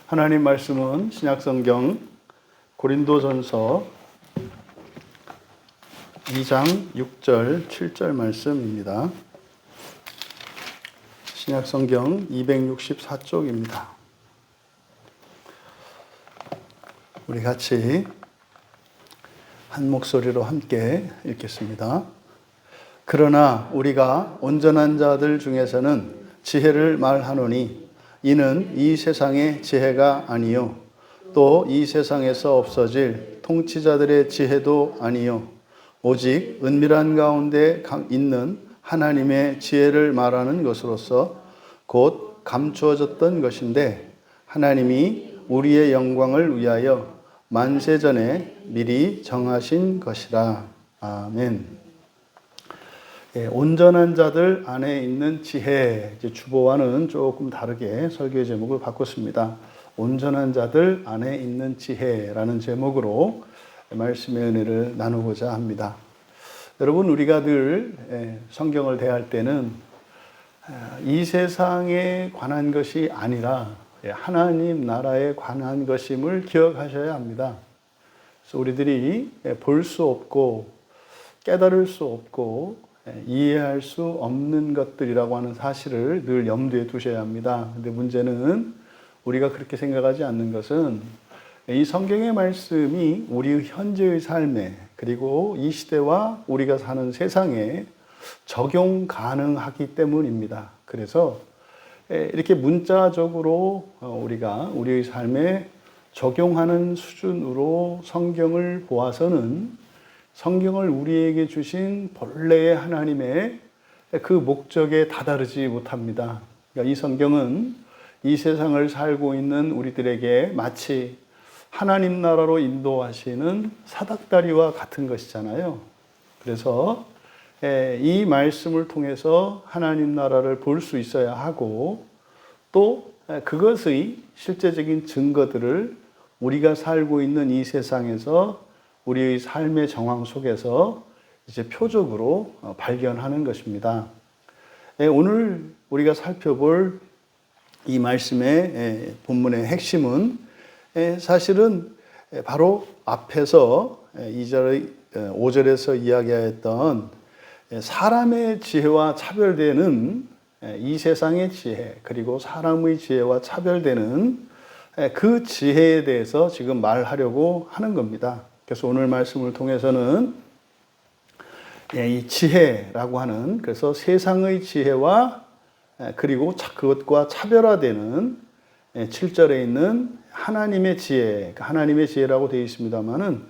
하나님 말씀은 신약성경 고린도전서 2장 6절 7절 말씀입니다. 신약성경 264쪽입니다. 우리 같이 한 목소리로 함께 읽겠습니다. 그러나 우리가 온전한 자들 중에서는 지혜를 말하노니 이는 이 세상의 지혜가 아니요 또 이 세상에서 없어질 통치자들의 지혜도 아니요 오직 은밀한 가운데 있는 하나님의 지혜를 말하는 것으로서 곧 감추어졌던 것인데 하나님이 우리의 영광을 위하여 만세전에 미리 정하신 것이라. 아멘. 온전한 자들 안에 있는 지혜, 이제 주보와는 조금 다르게 설교의 제목을 바꿨습니다. 온전한 자들 안에 있는 지혜라는 제목으로 말씀의 은혜를 나누고자 합니다. 여러분, 우리가 늘 성경을 대할 때는 이 세상에 관한 것이 아니라 하나님 나라에 관한 것임을 기억하셔야 합니다. 그래서 우리들이 볼 수 없고 깨달을 수 없고 이해할 수 없는 것들이라고 하는 사실을 늘 염두에 두셔야 합니다. 근데 문제는 우리가 그렇게 생각하지 않는 것은 이 성경의 말씀이 우리 현재의 삶에 그리고 이 시대와 우리가 사는 세상에 적용 가능하기 때문입니다. 그래서 이렇게 문자적으로 우리가 우리의 삶에 적용하는 수준으로 성경을 보아서는 성경을 우리에게 주신 본래의 하나님의 그 목적에 다다르지 못합니다. 그러니까 이 성경은 이 세상을 살고 있는 우리들에게 마치 하나님 나라로 인도하시는 사닥다리와 같은 것이잖아요. 그래서 이 말씀을 통해서 하나님 나라를 볼 수 있어야 하고 또 그것의 실제적인 증거들을 우리가 살고 있는 이 세상에서 우리의 삶의 정황 속에서 이제 표적으로 발견하는 것입니다. 오늘 우리가 살펴볼 이 말씀의 본문의 핵심은 사실은 바로 앞에서 5절에서 이야기하였던 사람의 지혜와 차별되는 이 세상의 지혜 그리고 사람의 지혜와 차별되는 그 지혜에 대해서 지금 말하려고 하는 겁니다. 그래서 오늘 말씀을 통해서는 이 지혜라고 하는 그래서 세상의 지혜와 그리고 그것과 차별화되는 7절에 있는 하나님의 지혜, 하나님의 지혜라고 되어 있습니다만은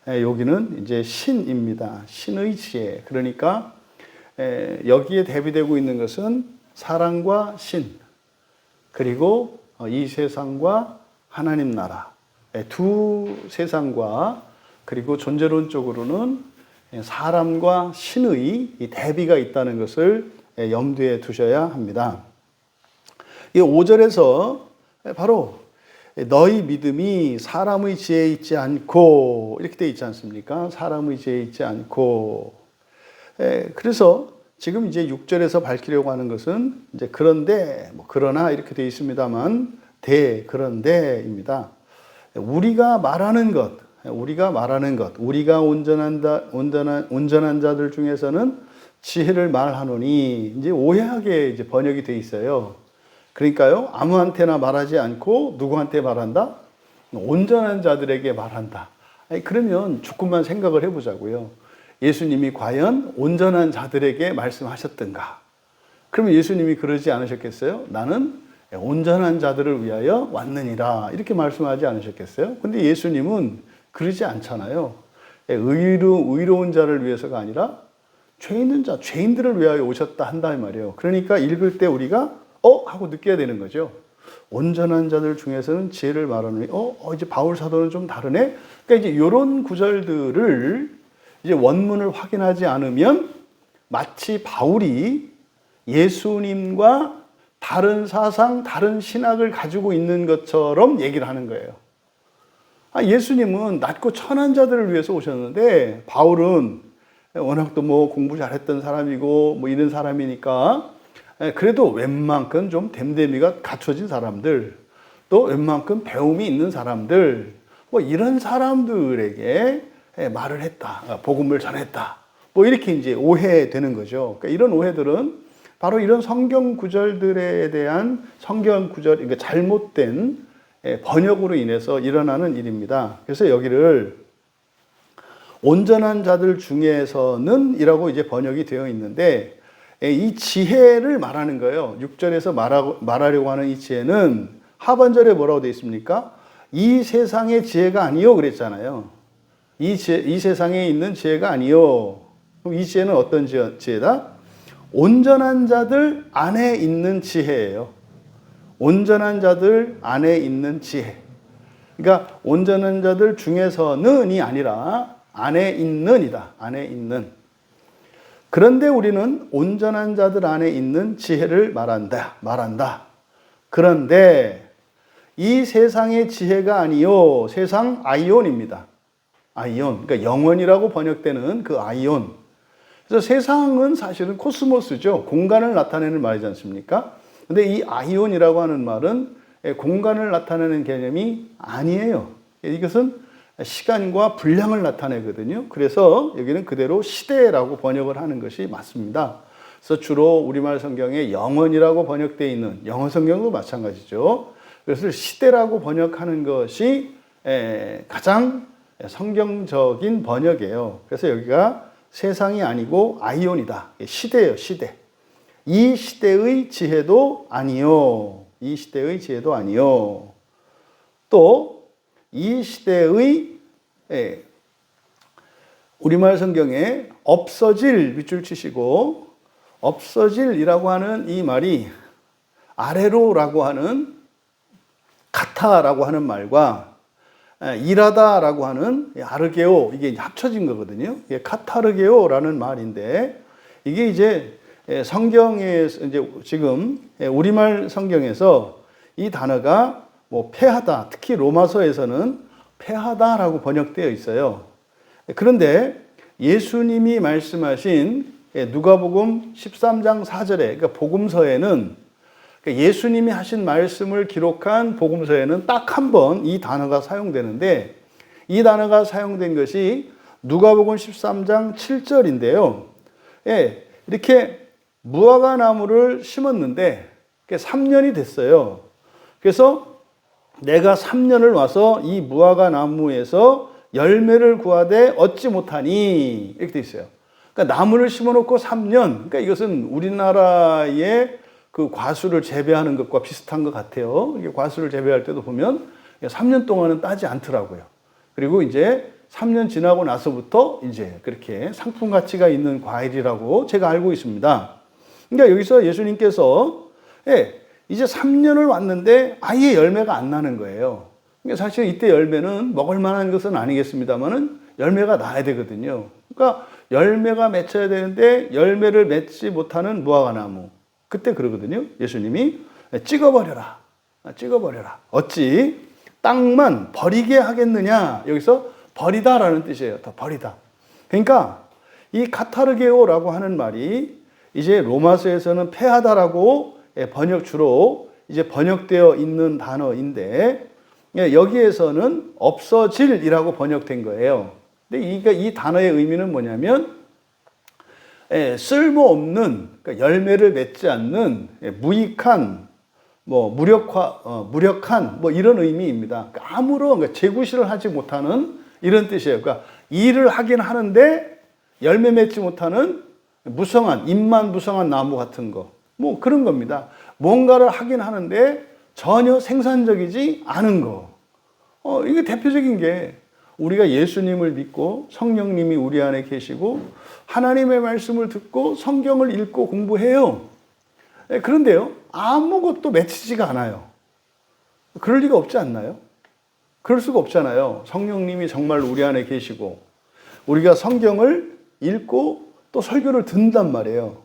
여기는 이제 신입니다. 신의 지혜. 그러니까 여기에 대비되고 있는 것은 사랑과 신 그리고 이 세상과 하나님 나라 두 세상과 그리고 존재론적으로는 사람과 신의 대비가 있다는 것을 염두에 두셔야 합니다. 이 5절에서 바로 너희 믿음이 사람의 지혜에 있지 않고 이렇게 되어 있지 않습니까? 사람의 지혜에 있지 않고 그래서 지금 이제 6절에서 밝히려고 하는 것은 이제 그런데 그러나 이렇게 되어 있습니다만 그런데입니다. 우리가 말하는 것 우리가 온전한 자들 중에서는 지혜를 말하노니 이제 오해하게 이제 번역이 돼 있어요. 그러니까요, 아무한테나 말하지 않고 누구한테 말한다? 온전한 자들에게 말한다. 그러면 조금만 생각을 해보자고요. 예수님이 과연 온전한 자들에게 말씀하셨던가? 그러면 예수님이 그러지 않으셨겠어요? 나는 온전한 자들을 위하여 왔느니라 이렇게 말씀하지 않으셨겠어요? 근데 예수님은 그러지 않잖아요. 의로운 자를 위해서가 아니라 죄 있는 자, 죄인들을 위하여 오셨다 한다 이 말이에요. 그러니까 읽을 때 우리가 하고 느껴야 되는 거죠. 온전한 자들 중에서는 지혜를 말하노니 이제 바울 사도는 좀 다르네. 그러니까 이제 이런 구절들을 이제 원문을 확인하지 않으면 마치 바울이 예수님과 다른 사상, 다른 신학을 가지고 있는 것처럼 얘기를 하는 거예요. 예수님은 낮고 천한 자들을 위해서 오셨는데 바울은 워낙 또 공부 잘했던 사람이고 이런 사람이니까 그래도 웬만큼 좀 됨됨이가 갖춰진 사람들 또 웬만큼 배움이 있는 사람들, 뭐 이런 사람들에게 말을 했다, 복음을 전했다, 뭐 이렇게 이제 오해되는 거죠. 그러니까 이런 오해들은 바로 이런 성경 구절들에 대한 성경 구절, 그러니까 잘못된 번역으로 인해서 일어나는 일입니다. 그래서 여기를 온전한 자들 중에서는 이라고 이제 번역이 되어 있는데, 이 지혜를 말하는 거예요. 6절에서 말하려고 하는 이 지혜는 하반절에 뭐라고 되어 있습니까? 이 세상의 지혜가 아니요 그랬잖아요. 이 세상에 있는 지혜가 아니요. 그럼 이 지혜는 어떤 지혜다? 온전한 자들 안에 있는 지혜예요. 온전한 자들 안에 있는 지혜. 그러니까 온전한 자들 중에서는이 아니라 안에 있는이다. 안에 있는. 그런데 우리는 온전한 자들 안에 있는 지혜를 말한다. 그런데 이 세상의 지혜가 아니요. 세상 아이온입니다. 아이온. 그러니까 영원이라고 번역되는 그 아이온. 그래서 세상은 사실은 코스모스죠. 공간을 나타내는 말이지 않습니까? 근데 이 아이온이라고 하는 말은 공간을 나타내는 개념이 아니에요. 이것은 시간과 분량을 나타내거든요. 그래서 여기는 그대로 시대라고 번역을 하는 것이 맞습니다. 그래서 주로 우리말 성경에 영원이라고 번역되어 있는 영어 성경도 마찬가지죠. 그래서 시대라고 번역하는 것이 가장 성경적인 번역이에요. 그래서 여기가 세상이 아니고 아이온이다. 시대예요, 시대. 이 시대의 지혜도 아니요. 이 시대의 지혜도 아니요. 또 이 시대의 우리말 성경에 없어질 밑줄 치시고, 없어질이라고 하는 이 말이 아래로라고 하는 카타라고 하는 말과 일하다라고 하는 아르게오, 이게 합쳐진 거거든요. 이게 카타르게오라는 말인데, 이게 이제 성경에 이제 지금 우리말 성경에서 이 단어가 뭐 패하다, 특히 로마서에서는 패하다라고 번역되어 있어요. 그런데 예수님이 말씀하신 누가복음 13장 4절에, 그러니까 복음서에는, 예수님이 하신 말씀을 기록한 복음서에는 딱 한 번 이 단어가 사용되는데, 이 단어가 사용된 것이 누가복음 13장 7절인데요. 이렇게 무화과 나무를 심었는데 3년이 됐어요. 그래서 내가 3년을 와서 이 무화과 나무에서 열매를 구하되 얻지 못하니, 이렇게 돼 있어요. 그러니까 나무를 심어놓고 3년, 그러니까 이것은 우리나라의 그 과수를 재배하는 것과 비슷한 것 같아요. 이게 과수를 재배할 때도 보면 3년 동안은 따지 않더라고요. 그리고 이제 3년 지나고 나서부터 이제 그렇게 상품 가치가 있는 과일이라고 제가 알고 있습니다. 그러니까 여기서 예수님께서 이제 3년을 왔는데 아예 열매가 안 나는 거예요. 그러니까 사실 이때 열매는 먹을 만한 것은 아니겠습니다만은 열매가 나야 되거든요. 그러니까 열매가 맺혀야 되는데 열매를 맺지 못하는 무화과나무. 그때 그러거든요. 예수님이 찍어버려라. 찍어버려라. 어찌 땅만 버리게 하겠느냐. 여기서 버리다라는 뜻이에요. 더 버리다. 그러니까 이 카타르게오라고 하는 말이 이제 로마서에서는 패하다라고 주로 이제 번역되어 있는 단어인데, 여기에서는 없어질이라고 번역된 거예요. 근데 이 단어의 의미는 뭐냐면 쓸모없는, 그러니까 열매를 맺지 않는 무익한, 뭐 무력한 뭐 이런 의미입니다. 그러니까 아무런, 그러니까 재구실을 하지 못하는 이런 뜻이에요. 그러니까 일을 하긴 하는데 열매 맺지 못하는 무성한, 잎만 무성한 나무 같은 거, 뭐 그런 겁니다. 뭔가를 하긴 하는데 전혀 생산적이지 않은 거. 이게 대표적인 게, 우리가 예수님을 믿고 성령님이 우리 안에 계시고 하나님의 말씀을 듣고 성경을 읽고 공부해요. 그런데요, 아무것도 맺히지가 않아요. 그럴 리가 없지 않나요? 그럴 수가 없잖아요. 성령님이 정말 우리 안에 계시고 우리가 성경을 읽고 또 설교를 듣는단 말이에요.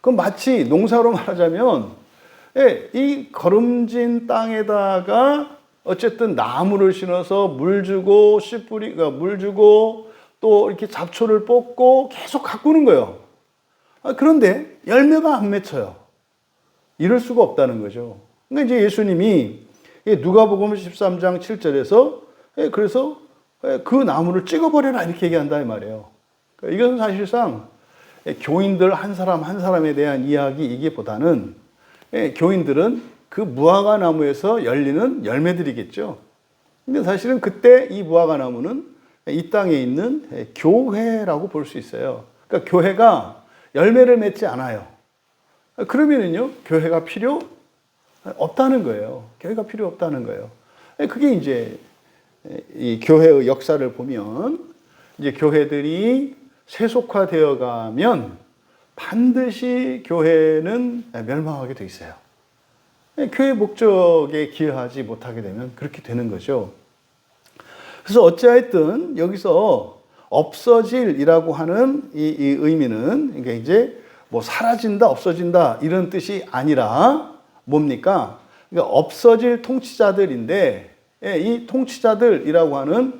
그럼 마치 농사로 말하자면 이 거름진 땅에다가 어쨌든 나무를 심어서 물 주고 물 주고 또 이렇게 잡초를 뽑고 계속 가꾸는 거예요. 그런데 열매가 안 맺혀요. 이럴 수가 없다는 거죠. 그러니까 이제 예수님이 누가복음 13장 7절에서 그래서 그 나무를 찍어버려라 이렇게 얘기한다 이 말이에요. 그러니까 이것은 사실상 교인들 한 사람 한 사람에 대한 이야기이기보다는 교인들은 그 무화과 나무에서 열리는 열매들이겠죠. 근데 사실은 그때 이 무화과 나무는 이 땅에 있는 교회라고 볼 수 있어요. 그러니까 교회가 열매를 맺지 않아요. 그러면은요, 교회가 필요 없다는 거예요. 교회가 필요 없다는 거예요. 그게 이제 이 교회의 역사를 보면 이제 교회들이 세속화되어 가면 반드시 교회는 멸망하게 돼 있어요. 교회 목적에 기여하지 못하게 되면 그렇게 되는 거죠. 그래서 어찌하였든 여기서 없어질이라고 하는 이 의미는 그러니까 이제 뭐 사라진다, 없어진다 이런 뜻이 아니라 뭡니까? 그러니까 없어질 통치자들인데 이 통치자들이라고 하는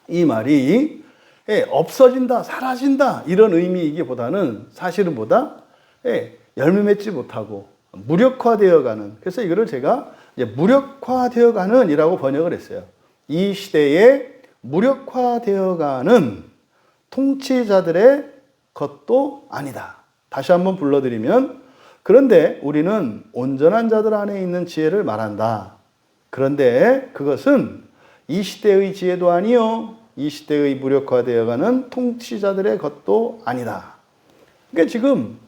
이 말이 없어진다, 사라진다 이런 의미이기보다는 사실은 보다 열매 맺지 못하고 무력화되어 가는, 그래서 이거를 제가 이제 무력화되어 가는 이라고 번역을 했어요. 이 시대에 무력화되어 가는 통치자들의 것도 아니다. 다시 한번 불러드리면, 그런데 우리는 온전한 자들 안에 있는 지혜를 말한다. 그런데 그것은 이 시대의 지혜도 아니요, 이 시대의 무력화되어가는 통치자들의 것도 아니다. 그러니까 지금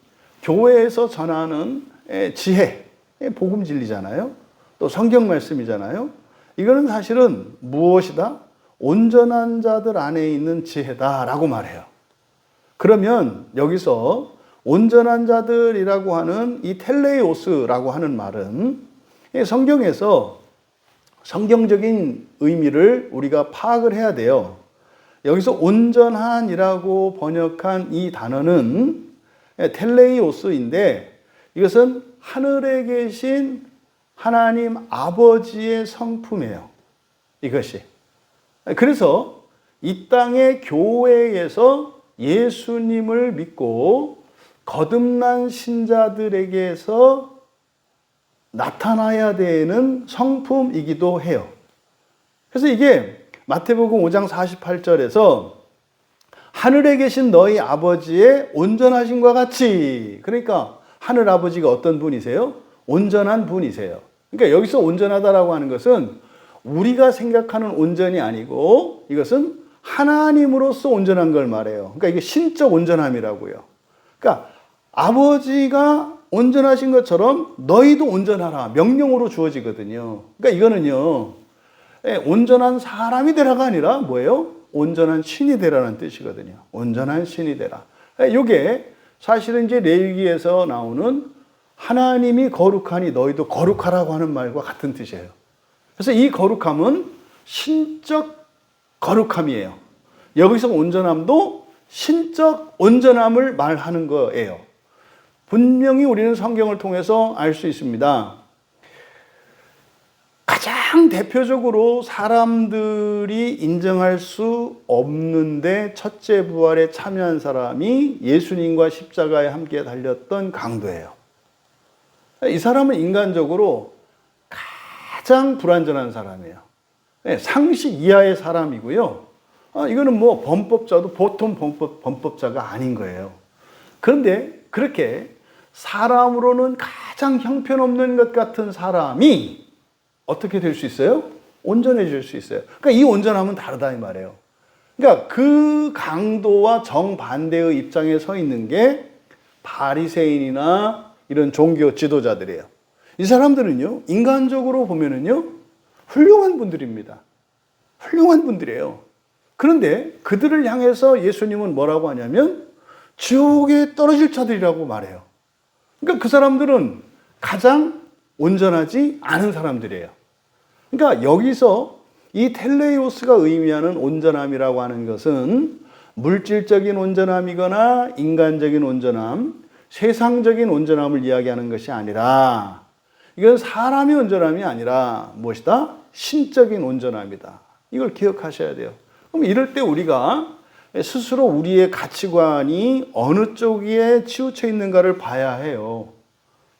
교회에서 전하는 지혜, 복음 진리잖아요. 또 성경 말씀이잖아요. 이거는 사실은 무엇이다? 온전한 자들 안에 있는 지혜다라고 말해요. 그러면 여기서 온전한 자들이라고 하는 이 텔레오스라고 하는 말은 성경에서 성경적인 의미를 우리가 파악을 해야 돼요. 여기서 온전한이라고 번역한 이 단어는 텔레오스인데 이것은 하늘에 계신 하나님 아버지의 성품이에요. 이것이. 그래서 이 땅의 교회에서 예수님을 믿고 거듭난 신자들에게서 나타나야 되는 성품이기도 해요. 그래서 이게 마태복음 5장 48절에서 하늘에 계신 너희 아버지의 온전하심과 같이, 그러니까 하늘 아버지가 어떤 분이세요? 온전한 분이세요. 그러니까 여기서 온전하다라고 하는 것은 우리가 생각하는 온전이 아니고 이것은 하나님으로서 온전한 걸 말해요. 그러니까 이게 신적 온전함이라고요. 그러니까 아버지가 온전하신 것처럼 너희도 온전하라 명령으로 주어지거든요. 그러니까 이거는요, 온전한 사람이 되라가 아니라 뭐예요? 온전한 신이 되라는 뜻이거든요. 온전한 신이 되라. 이게 사실은 이제 레위기에서 나오는 하나님이 거룩하니 너희도 거룩하라고 하는 말과 같은 뜻이에요. 그래서 이 거룩함은 신적 거룩함이에요. 여기서 온전함도 신적 온전함을 말하는 거예요. 분명히 우리는 성경을 통해서 알 수 있습니다. 가장 대표적으로 사람들이 인정할 수 없는데 첫째 부활에 참여한 사람이 예수님과 십자가에 함께 달렸던 강도예요. 이 사람은 인간적으로 가장 불완전한 사람이에요. 상식 이하의 사람이고요. 이거는 뭐 범법자도 보통 범법자가 아닌 거예요. 그런데 그렇게 사람으로는 가장 형편없는 것 같은 사람이 어떻게 될 수 있어요? 온전해질 수 있어요. 그러니까 이 온전함은 다르다 이 말이에요. 그러니까 그 강도와 정반대의 입장에 서 있는 게 바리새인이나 이런 종교 지도자들이에요. 이 사람들은요, 인간적으로 보면은요, 훌륭한 분들입니다. 훌륭한 분들이에요. 그런데 그들을 향해서 예수님은 뭐라고 하냐면 지옥에 떨어질 자들이라고 말해요. 그러니까 그 사람들은 가장 온전하지 않은 사람들이에요. 그러니까 여기서 이 텔레오스가 의미하는 온전함이라고 하는 것은 물질적인 온전함이거나 인간적인 온전함, 세상적인 온전함을 이야기하는 것이 아니라 이건 사람의 온전함이 아니라 무엇이다? 신적인 온전함이다. 이걸 기억하셔야 돼요. 그럼 이럴 때 우리가 스스로 우리의 가치관이 어느 쪽에 치우쳐 있는가를 봐야 해요.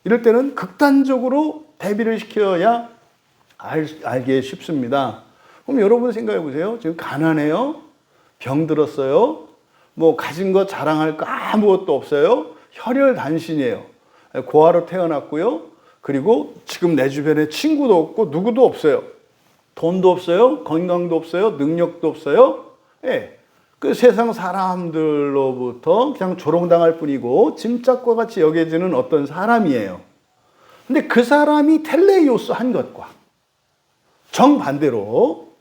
이럴 때는 극단적으로 대비를 시켜야 알기 쉽습니다. 그럼 여러분 생각해 보세요. 지금 가난해요? 병들었어요? 뭐 가진 거 자랑할 거 아무것도 없어요? 혈혈단신이에요. 고아로 태어났고요. 그리고 지금 내 주변에 친구도 없고 누구도 없어요. 돈도 없어요. 건강도 없어요. 능력도 없어요. 예. 그 세상 사람들로부터 그냥 조롱당할 뿐이고 짐짝과 같이 여겨지는 어떤 사람이에요. 근데 그 사람이 텔레이오스 한 것과 정반대로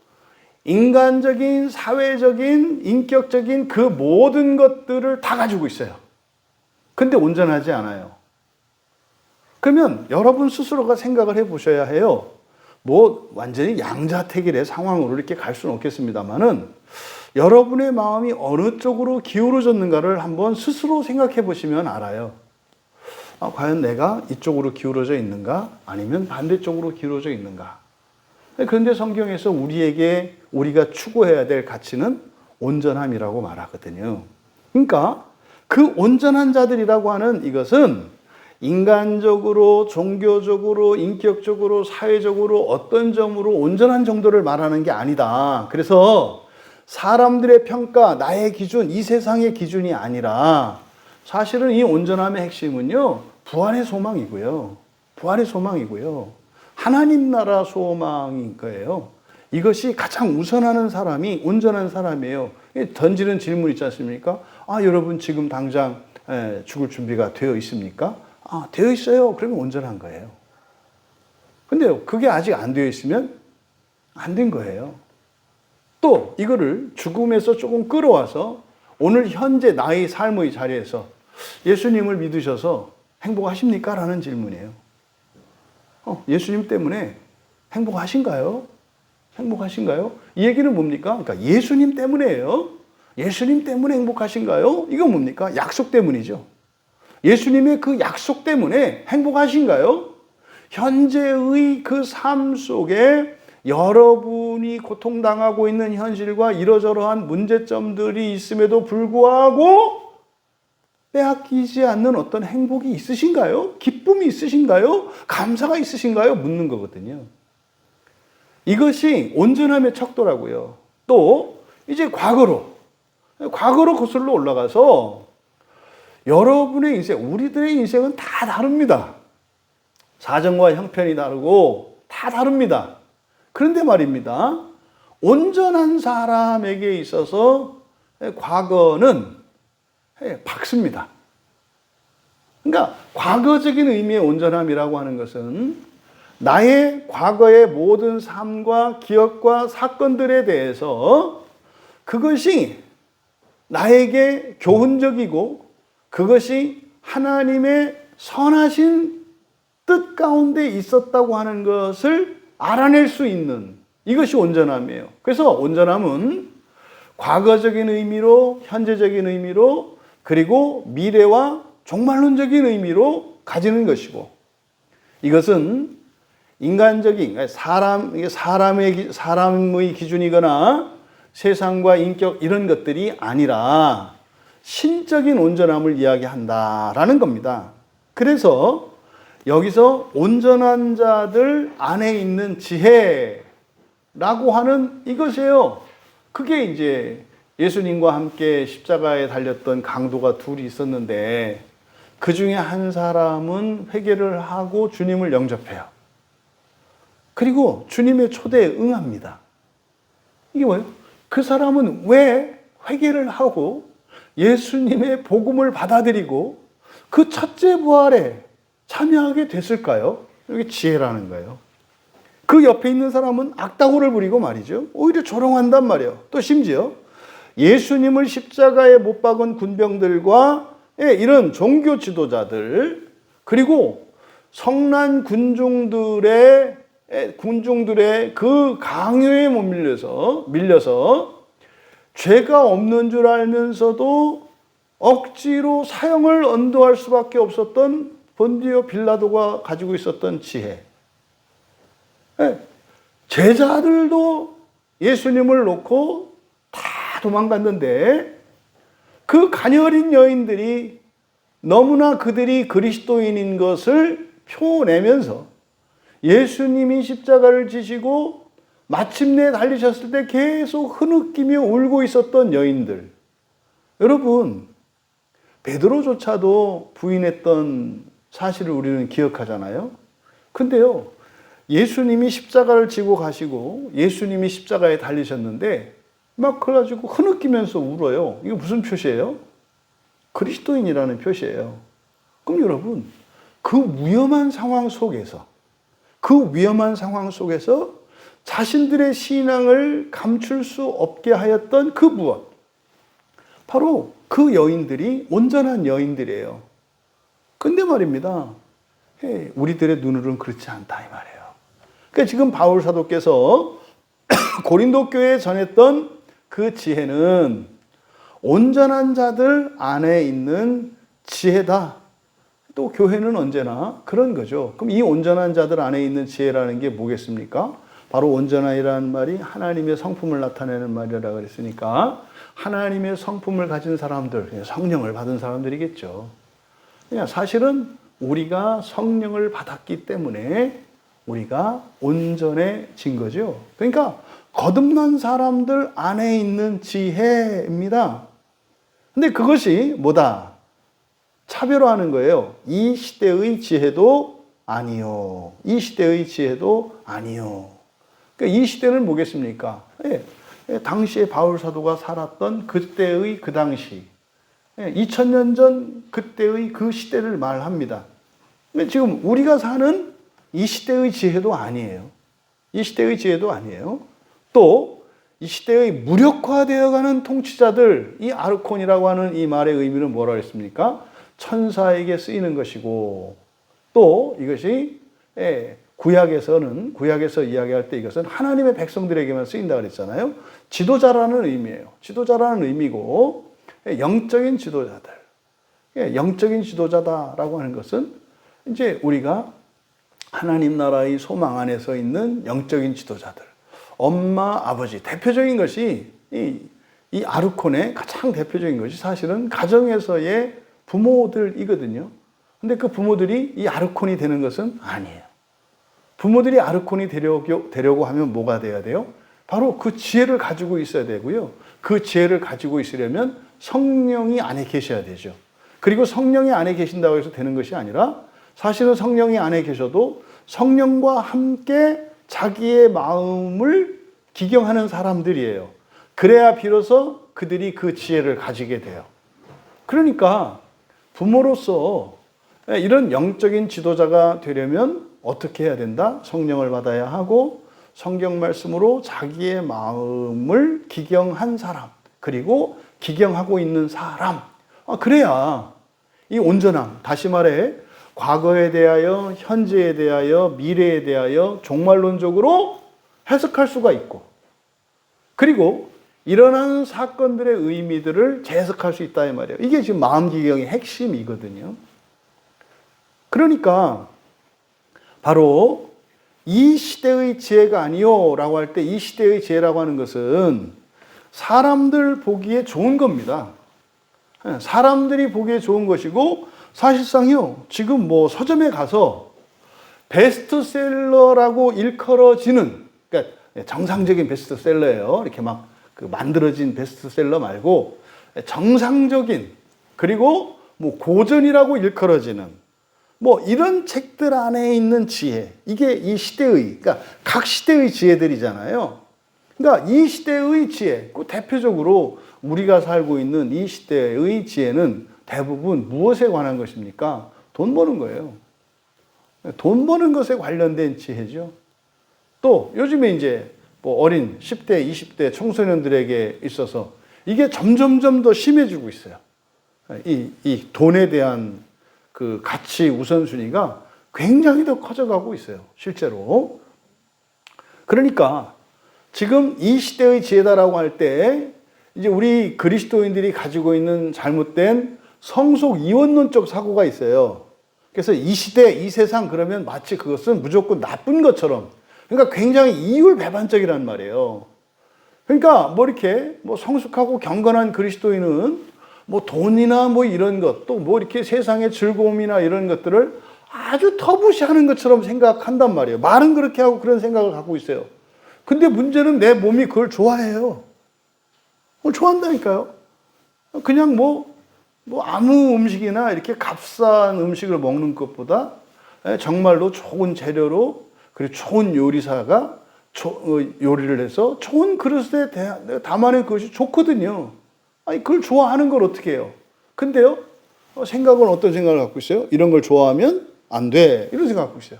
인간적인, 사회적인, 인격적인 그 모든 것들을 다 가지고 있어요. 근데 온전하지 않아요. 그러면 여러분 스스로가 생각을 해 보셔야 해요. 뭐 완전히 양자택일의 상황으로 이렇게 갈 수는 없겠습니다만은 여러분의 마음이 어느 쪽으로 기울어졌는가를 한번 스스로 생각해 보시면 알아요. 과연 내가 이쪽으로 기울어져 있는가? 아니면 반대쪽으로 기울어져 있는가? 그런데 성경에서 우리가 추구해야 될 가치는 온전함이라고 말하거든요. 그러니까 그 온전한 자들이라고 하는 이것은 인간적으로, 종교적으로, 인격적으로, 사회적으로 어떤 점으로 온전한 정도를 말하는 게 아니다. 그래서 사람들의 평가, 나의 기준, 이 세상의 기준이 아니라 사실은 이 온전함의 핵심은요, 부활의 소망이고요. 부활의 소망이고요. 하나님 나라 소망인 거예요. 이것이 가장 우선하는 사람이 온전한 사람이에요. 던지는 질문 있지 않습니까? 여러분 지금 당장 죽을 준비가 되어 있습니까? 되어 있어요. 그러면 온전한 거예요. 근데 그게 아직 안 되어 있으면 안 된 거예요. 또 이거를 죽음에서 조금 끌어와서 오늘 현재 나의 삶의 자리에서 예수님을 믿으셔서 행복하십니까? 라는 질문이에요. 예수님 때문에 행복하신가요? 행복하신가요? 이 얘기는 뭡니까? 그러니까 예수님 때문에요. 예수님 때문에 행복하신가요? 이건 뭡니까? 약속 때문이죠. 예수님의 그 약속 때문에 행복하신가요? 현재의 그 삶 속에 여러분이 고통당하고 있는 현실과 이러저러한 문제점들이 있음에도 불구하고 빼앗기지 않는 어떤 행복이 있으신가요? 기쁨이 있으신가요? 감사가 있으신가요? 묻는 거거든요. 이것이 온전함의 척도라고요. 또 이제 과거로 거슬러 올라가서 여러분의 인생, 우리들의 인생은 다 다릅니다. 사정과 형편이 다르고 다 다릅니다. 그런데 말입니다. 온전한 사람에게 있어서 과거는 박습니다. 그러니까 과거적인 의미의 온전함이라고 하는 것은 나의 과거의 모든 삶과 기억과 사건들에 대해서 그것이 나에게 교훈적이고 그것이 하나님의 선하신 뜻 가운데 있었다고 하는 것을 알아낼 수 있는 이것이 온전함이에요. 그래서 온전함은 과거적인 의미로, 현재적인 의미로, 그리고 미래와 종말론적인 의미로 가지는 것이고, 이것은 인간적인 사람의 기준이거나 세상과 인격 이런 것들이 아니라 신적인 온전함을 이야기한다라는 겁니다. 그래서 여기서 온전한 자들 안에 있는 지혜라고 하는 이것이에요. 그게 이제 예수님과 함께 십자가에 달렸던 강도가 둘이 있었는데 그 중에 한 사람은 회개를 하고 주님을 영접해요. 그리고 주님의 초대에 응합니다. 이게 뭐예요? 그 사람은 왜 회개를 하고 예수님의 복음을 받아들이고 그 첫째 부활에 참여하게 됐을까요? 이게 지혜라는 거예요. 그 옆에 있는 사람은 악다구를 부리고 말이죠. 오히려 조롱한단 말이에요. 또 심지어 예수님을 십자가에 못 박은 군병들과 이런 종교 지도자들 그리고 성난 군중들의 그 강요에 못 밀려서 죄가 없는 줄 알면서도 억지로 사형을 언도할 수밖에 없었던 본디오 빌라도가 가지고 있었던 지혜. 제자들도 예수님을 놓고 다 도망갔는데 그 가녀린 여인들이 너무나 그들이 그리스도인인 것을 표내면서 예수님이 십자가를 지시고 마침내 달리셨을 때 계속 흐느끼며 울고 있었던 여인들. 여러분, 베드로조차도 부인했던 사실을 우리는 기억하잖아요. 근데요, 예수님이 십자가를 지고 가시고 예수님이 십자가에 달리셨는데 막 그래가지고 흐느끼면서 울어요. 이거 무슨 표시예요? 그리스도인이라는 표시예요. 그럼 여러분, 그 위험한 상황 속에서 자신들의 신앙을 감출 수 없게 하였던 그 무엇, 바로 그 여인들이 온전한 여인들이에요. 근데 말입니다, 우리들의 눈으로는 그렇지 않다 이 말이에요. 그러니까 지금 바울 사도께서 고린도 교회에 전했던 그 지혜는 온전한 자들 안에 있는 지혜다. 또 교회는 언제나 그런 거죠. 그럼 이 온전한 자들 안에 있는 지혜라는 게 뭐겠습니까? 바로 온전한이라는 말이 하나님의 성품을 나타내는 말이라고 그랬으니까 하나님의 성품을 가진 사람들, 성령을 받은 사람들이겠죠. 그냥 사실은 우리가 성령을 받았기 때문에 우리가 온전해진 거죠. 그러니까 거듭난 사람들 안에 있는 지혜입니다. 근데 그것이 뭐다? 차별화하는 거예요. 이 시대의 지혜도 아니요. 이 시대의 지혜도 아니요. 그러니까 이 시대는 뭐겠습니까? 당시에 바울 사도가 살았던 그때의 그 당시, 2000년 전 그때의 그 시대를 말합니다. 근데 지금 우리가 사는 이 시대의 지혜도 아니에요. 이 시대의 지혜도 아니에요. 또 이 시대의 무력화되어가는 통치자들, 이 아르콘이라고 하는 이 말의 의미는 뭐라고 했습니까? 천사에게 쓰이는 것이고, 또 이것이 구약에서 이야기할 때 이것은 하나님의 백성들에게만 쓰인다 그랬잖아요. 지도자라는 의미예요. 지도자라는 의미고, 영적인 지도자들. 영적인 지도자다라고 하는 것은 이제 우리가 하나님 나라의 소망 안에서 있는 영적인 지도자들. 엄마, 아버지. 대표적인 것이 이 아르콘의 가장 대표적인 것이 사실은 가정에서의 부모들이거든요. 근데 그 부모들이 이 아르콘이 되는 것은 아니에요. 부모들이 아르콘이 되려고 하면 뭐가 돼야 돼요? 바로 그 지혜를 가지고 있어야 되고요. 그 지혜를 가지고 있으려면 성령이 안에 계셔야 되죠. 그리고 성령이 안에 계신다고 해서 되는 것이 아니라 사실은 성령이 안에 계셔도 성령과 함께 자기의 마음을 기경하는 사람들이에요. 그래야 비로소 그들이 그 지혜를 가지게 돼요. 그러니까 부모로서 이런 영적인 지도자가 되려면 어떻게 해야 된다? 성령을 받아야 하고 성경 말씀으로 자기의 마음을 기경한 사람, 그리고 기경하고 있는 사람. 그래야 이 온전함, 다시 말해 과거에 대하여, 현재에 대하여, 미래에 대하여 종말론적으로 해석할 수가 있고, 그리고 일어나는 사건들의 의미들을 재해석할 수 있다 이 말이에요. 이게 지금 마음기경의 핵심이거든요. 그러니까 바로 이 시대의 지혜가 아니요 라고 할 때 이 시대의 지혜라고 하는 것은 사람들 보기에 좋은 겁니다. 사람들이 보기에 좋은 것이고, 사실상요, 지금 뭐 서점에 가서 베스트셀러라고 일컬어지는, 그러니까 정상적인 베스트셀러예요. 이렇게 막 그 만들어진 베스트셀러 말고 정상적인, 그리고 뭐 고전이라고 일컬어지는 뭐 이런 책들 안에 있는 지혜, 이게 이 시대의, 그러니까 각 시대의 지혜들이잖아요. 그러니까 이 시대의 지혜, 그 대표적으로 우리가 살고 있는 이 시대의 지혜는 대부분 무엇에 관한 것입니까? 돈 버는 거예요. 돈 버는 것에 관련된 지혜죠. 또 요즘에 이제 뭐 어린 10대, 20대 청소년들에게 있어서 이게 점점점 더 심해지고 있어요. 이 돈에 대한 그 가치 우선순위가 굉장히 더 커져가고 있어요. 실제로. 그러니까 지금 이 시대의 지혜다라고 할 때 이제 우리 그리스도인들이 가지고 있는 잘못된 성속 이원론적 사고가 있어요. 그래서 이 시대, 이 세상 그러면 마치 그것은 무조건 나쁜 것처럼, 그러니까 굉장히 이율배반적이란 말이에요. 그러니까 뭐 이렇게 뭐 성숙하고 경건한 그리스도인은 뭐 돈이나 뭐 이런 것, 또 뭐 이렇게 세상의 즐거움이나 이런 것들을 아주 터부시하는 것처럼 생각한단 말이에요. 말은 그렇게 하고 그런 생각을 갖고 있어요. 근데 문제는 내 몸이 그걸 좋아해요. 그걸 좋아한다니까요. 그냥 뭐 아무 음식이나 이렇게 값싼 음식을 먹는 것보다 정말로 좋은 재료로 그리고 좋은 요리사가 요리를 해서 좋은 그릇에 담아낸 것이 좋거든요. 아니, 그걸 좋아하는 걸 어떻게 해요? 근데요, 생각은 어떤 생각을 갖고 있어요? 이런 걸 좋아하면 안 돼. 이런 생각 갖고 있어요.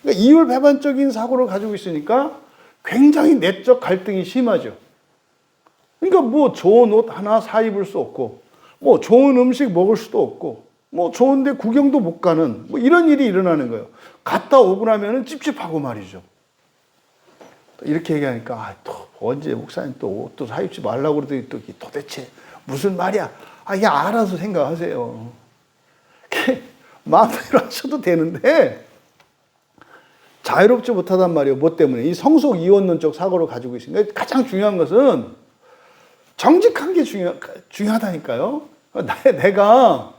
그러니까 이율배반적인 사고를 가지고 있으니까 굉장히 내적 갈등이 심하죠. 그러니까 뭐 좋은 옷 하나 사 입을 수 없고, 뭐 좋은 음식 먹을 수도 없고, 뭐 좋은데 구경도 못 가는 뭐 이런 일이 일어나는 거예요. 갔다 오고 나면은 찝찝하고 말이죠. 이렇게 얘기하니까 또 언제 목사님 또 옷도 사 입지 말라고 그러더니 또 도대체 무슨 말이야? 이게 알아서 생각하세요. 마음대로 하셔도 되는데 자유롭지 못하단 말이에요. 뭐 때문에? 이 성속 이원론적 사고를 가지고 있으니까 가장 중요한 것은 정직한 게 중요하다니까요. 내가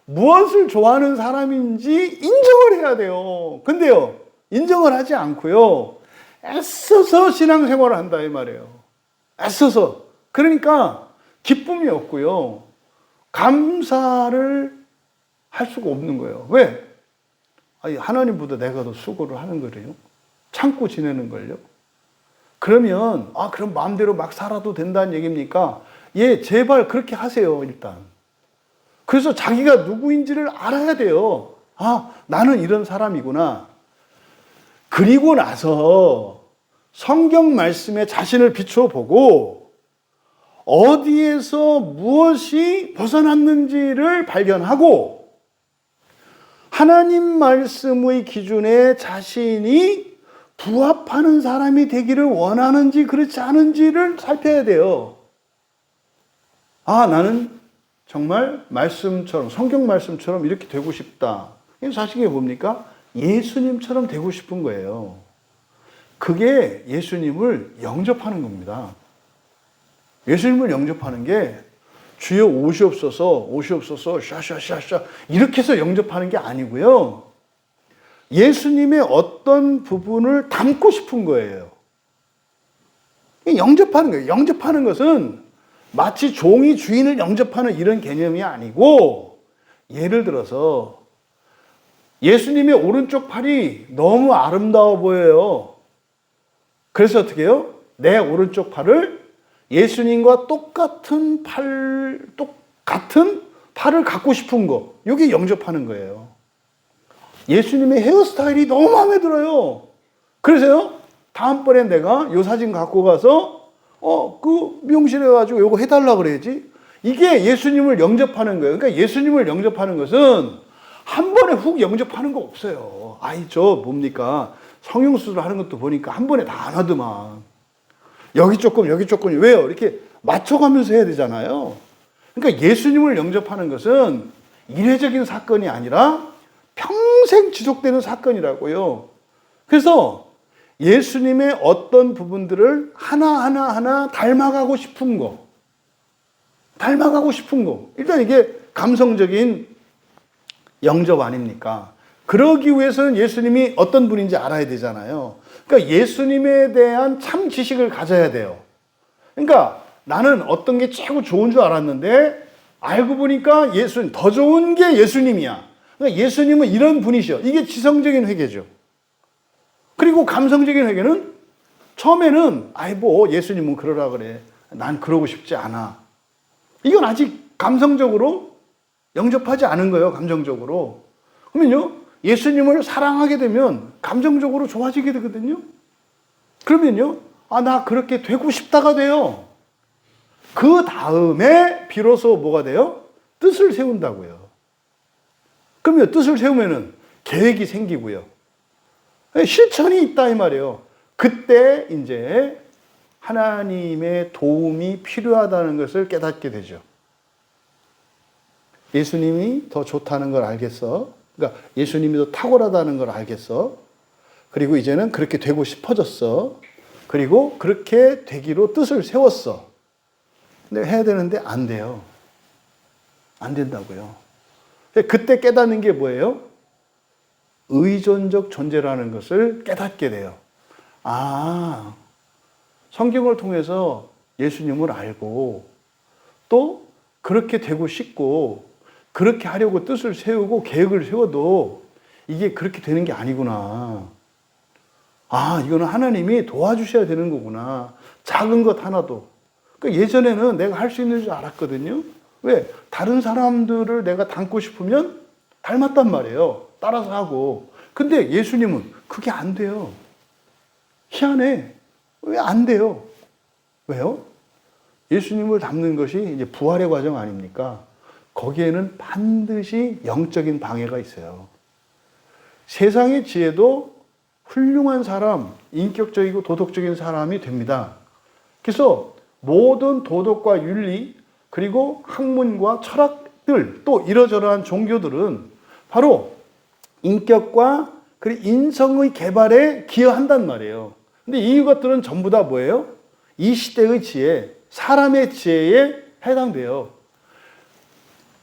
무엇을 좋아하는 사람인지 인정을 해야 돼요. 근데요, 인정을 하지 않고요, 애써서 신앙생활을 한다 이 말이에요. 애써서. 그러니까 기쁨이 없고요, 감사를 할 수가 없는 거예요. 왜? 하나님보다 내가 더 수고를 하는 거래요. 참고 지내는 걸요. 그러면 그럼 마음대로 막 살아도 된다는 얘기입니까? 예, 제발 그렇게 하세요, 일단. 그래서 자기가 누구인지를 알아야 돼요. 나는 이런 사람이구나. 그리고 나서 성경 말씀에 자신을 비추어 보고 어디에서 무엇이 벗어났는지를 발견하고 하나님 말씀의 기준에 자신이 부합하는 사람이 되기를 원하는지 그렇지 않은지를 살펴야 돼요. 나는 정말 말씀처럼, 성경 말씀처럼 이렇게 되고 싶다. 자식이 뭡니까? 예수님처럼 되고 싶은 거예요. 그게 예수님을 영접하는 겁니다. 예수님을 영접하는 게 주여 오시옵소서, 오시옵소서, 샤샤샤샤 이렇게 해서 영접하는 게 아니고요. 예수님의 어떤 부분을 담고 싶은 거예요. 영접하는 거예요. 영접하는 것은 마치 종이 주인을 영접하는 이런 개념이 아니고, 예를 들어서 예수님의 오른쪽 팔이 너무 아름다워 보여요. 그래서 어떻게 해요? 내 오른쪽 팔을 예수님과 똑같은 팔을 갖고 싶은 거. 이게 영접하는 거예요. 예수님의 헤어스타일이 너무 마음에 들어요. 그래서요, 다음번에 내가 요 사진 갖고 가서 그 미용실에 가지고 요거 해달라 그래야지. 이게 예수님을 영접하는 거예요. 그러니까 예수님을 영접하는 것은 한 번에 훅 영접하는 거 없어요. 뭡니까? 성형수술 하는 것도 보니까 한 번에 다 안 하더만. 여기 조금, 여기 조금. 왜요? 이렇게 맞춰가면서 해야 되잖아요. 그러니까 예수님을 영접하는 것은 이례적인 사건이 아니라 평생 지속되는 사건이라고요. 그래서 예수님의 어떤 부분들을 하나하나 닮아가고 싶은 거. 일단 이게 감성적인 영접 아닙니까? 그러기 위해서는 예수님이 어떤 분인지 알아야 되잖아요. 그러니까 예수님에 대한 참 지식을 가져야 돼요. 그러니까 나는 어떤 게 최고 좋은 줄 알았는데 알고 보니까 더 좋은 게 예수님이야. 그러니까 예수님은 이런 분이셔. 이게 지성적인 회개죠. 그리고 감성적인 회개는 처음에는 예수님은 그러라 그래. 난 그러고 싶지 않아. 이건 아직 감성적으로 영접하지 않은 거예요. 감정적으로. 그러면요, 예수님을 사랑하게 되면 감정적으로 좋아지게 되거든요. 그러면요, 나 그렇게 되고 싶다가 돼요. 그 다음에 비로소 뭐가 돼요? 뜻을 세운다고요. 그러면 뜻을 세우면은 계획이 생기고요. 실천이 있다 이 말이에요. 그때 이제 하나님의 도움이 필요하다는 것을 깨닫게 되죠. 예수님이 더 좋다는 걸 알겠어. 그러니까 예수님이 더 탁월하다는 걸 알겠어. 그리고 이제는 그렇게 되고 싶어졌어. 그리고 그렇게 되기로 뜻을 세웠어. 근데 해야 되는데 안 돼요. 안 된다고요. 그때 깨닫는 게 뭐예요? 의존적 존재라는 것을 깨닫게 돼요. 아, 성경을 통해서 예수님을 알고 또 그렇게 되고 싶고 그렇게 하려고 뜻을 세우고 계획을 세워도 이게 그렇게 되는 게 아니구나. 아, 이거는 하나님이 도와주셔야 되는 거구나. 작은 것 하나도. 그러니까 예전에는 내가 할 수 있는 줄 알았거든요. 왜? 다른 사람들을 내가 닮고 싶으면 닮았단 말이에요. 따라서 하고. 근데 예수님은 그게 안 돼요. 희한해. 왜 안 돼요? 왜요? 예수님을 닮는 것이 이제 부활의 과정 아닙니까? 거기에는 반드시 영적인 방해가 있어요. 세상의 지혜도 훌륭한 사람, 인격적이고 도덕적인 사람이 됩니다. 그래서 모든 도덕과 윤리, 그리고 학문과 철학들, 또 이러저러한 종교들은 바로 인격과 그리고 인성의 개발에 기여한단 말이에요. 근데 이 것들은 전부 다 뭐예요? 이 시대의 지혜, 사람의 지혜에 해당돼요.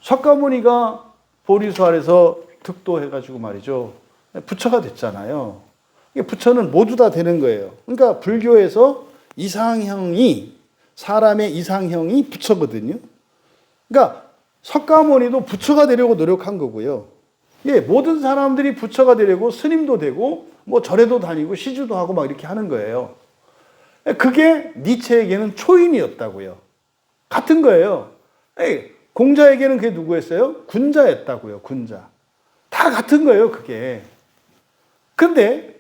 석가모니가 보리수 아래서 득도해가지고 말이죠. 부처가 됐잖아요. 부처는 모두 다 되는 거예요. 그러니까 불교에서 사람의 이상형이 부처거든요. 그러니까 석가모니도 부처가 되려고 노력한 거고요. 예, 모든 사람들이 부처가 되려고 스님도 되고 뭐 절에도 다니고 시주도 하고 막 이렇게 하는 거예요. 그게 니체에게는 초인이었다고요. 같은 거예요. 공자에게는 그게 누구였어요? 군자였다고요. 군자. 다 같은 거예요. 그게. 근데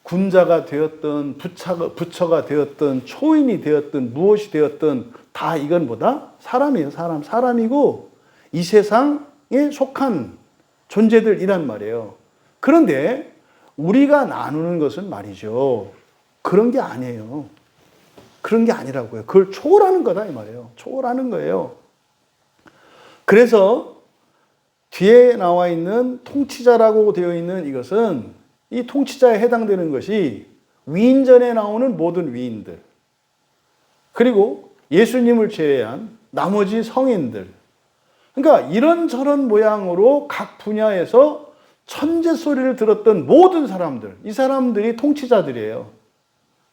군자가 되었든 부처가 되었든 초인이 되었든 무엇이 되었든 다 이건 뭐다? 사람이에요. 사람이고 이 세상에 속한 존재들이란 말이에요. 그런데 우리가 나누는 것은 말이죠. 그런 게 아니에요. 그런 게 아니라고요. 그걸 초월하는 거다 이 말이에요. 초월하는 거예요. 그래서 뒤에 나와 있는 통치자라고 되어 있는 이것은 이 통치자에 해당되는 것이 위인전에 나오는 모든 위인들, 그리고 예수님을 제외한 나머지 성인들, 그러니까 이런저런 모양으로 각 분야에서 천재 소리를 들었던 모든 사람들, 이 사람들이 통치자들이에요.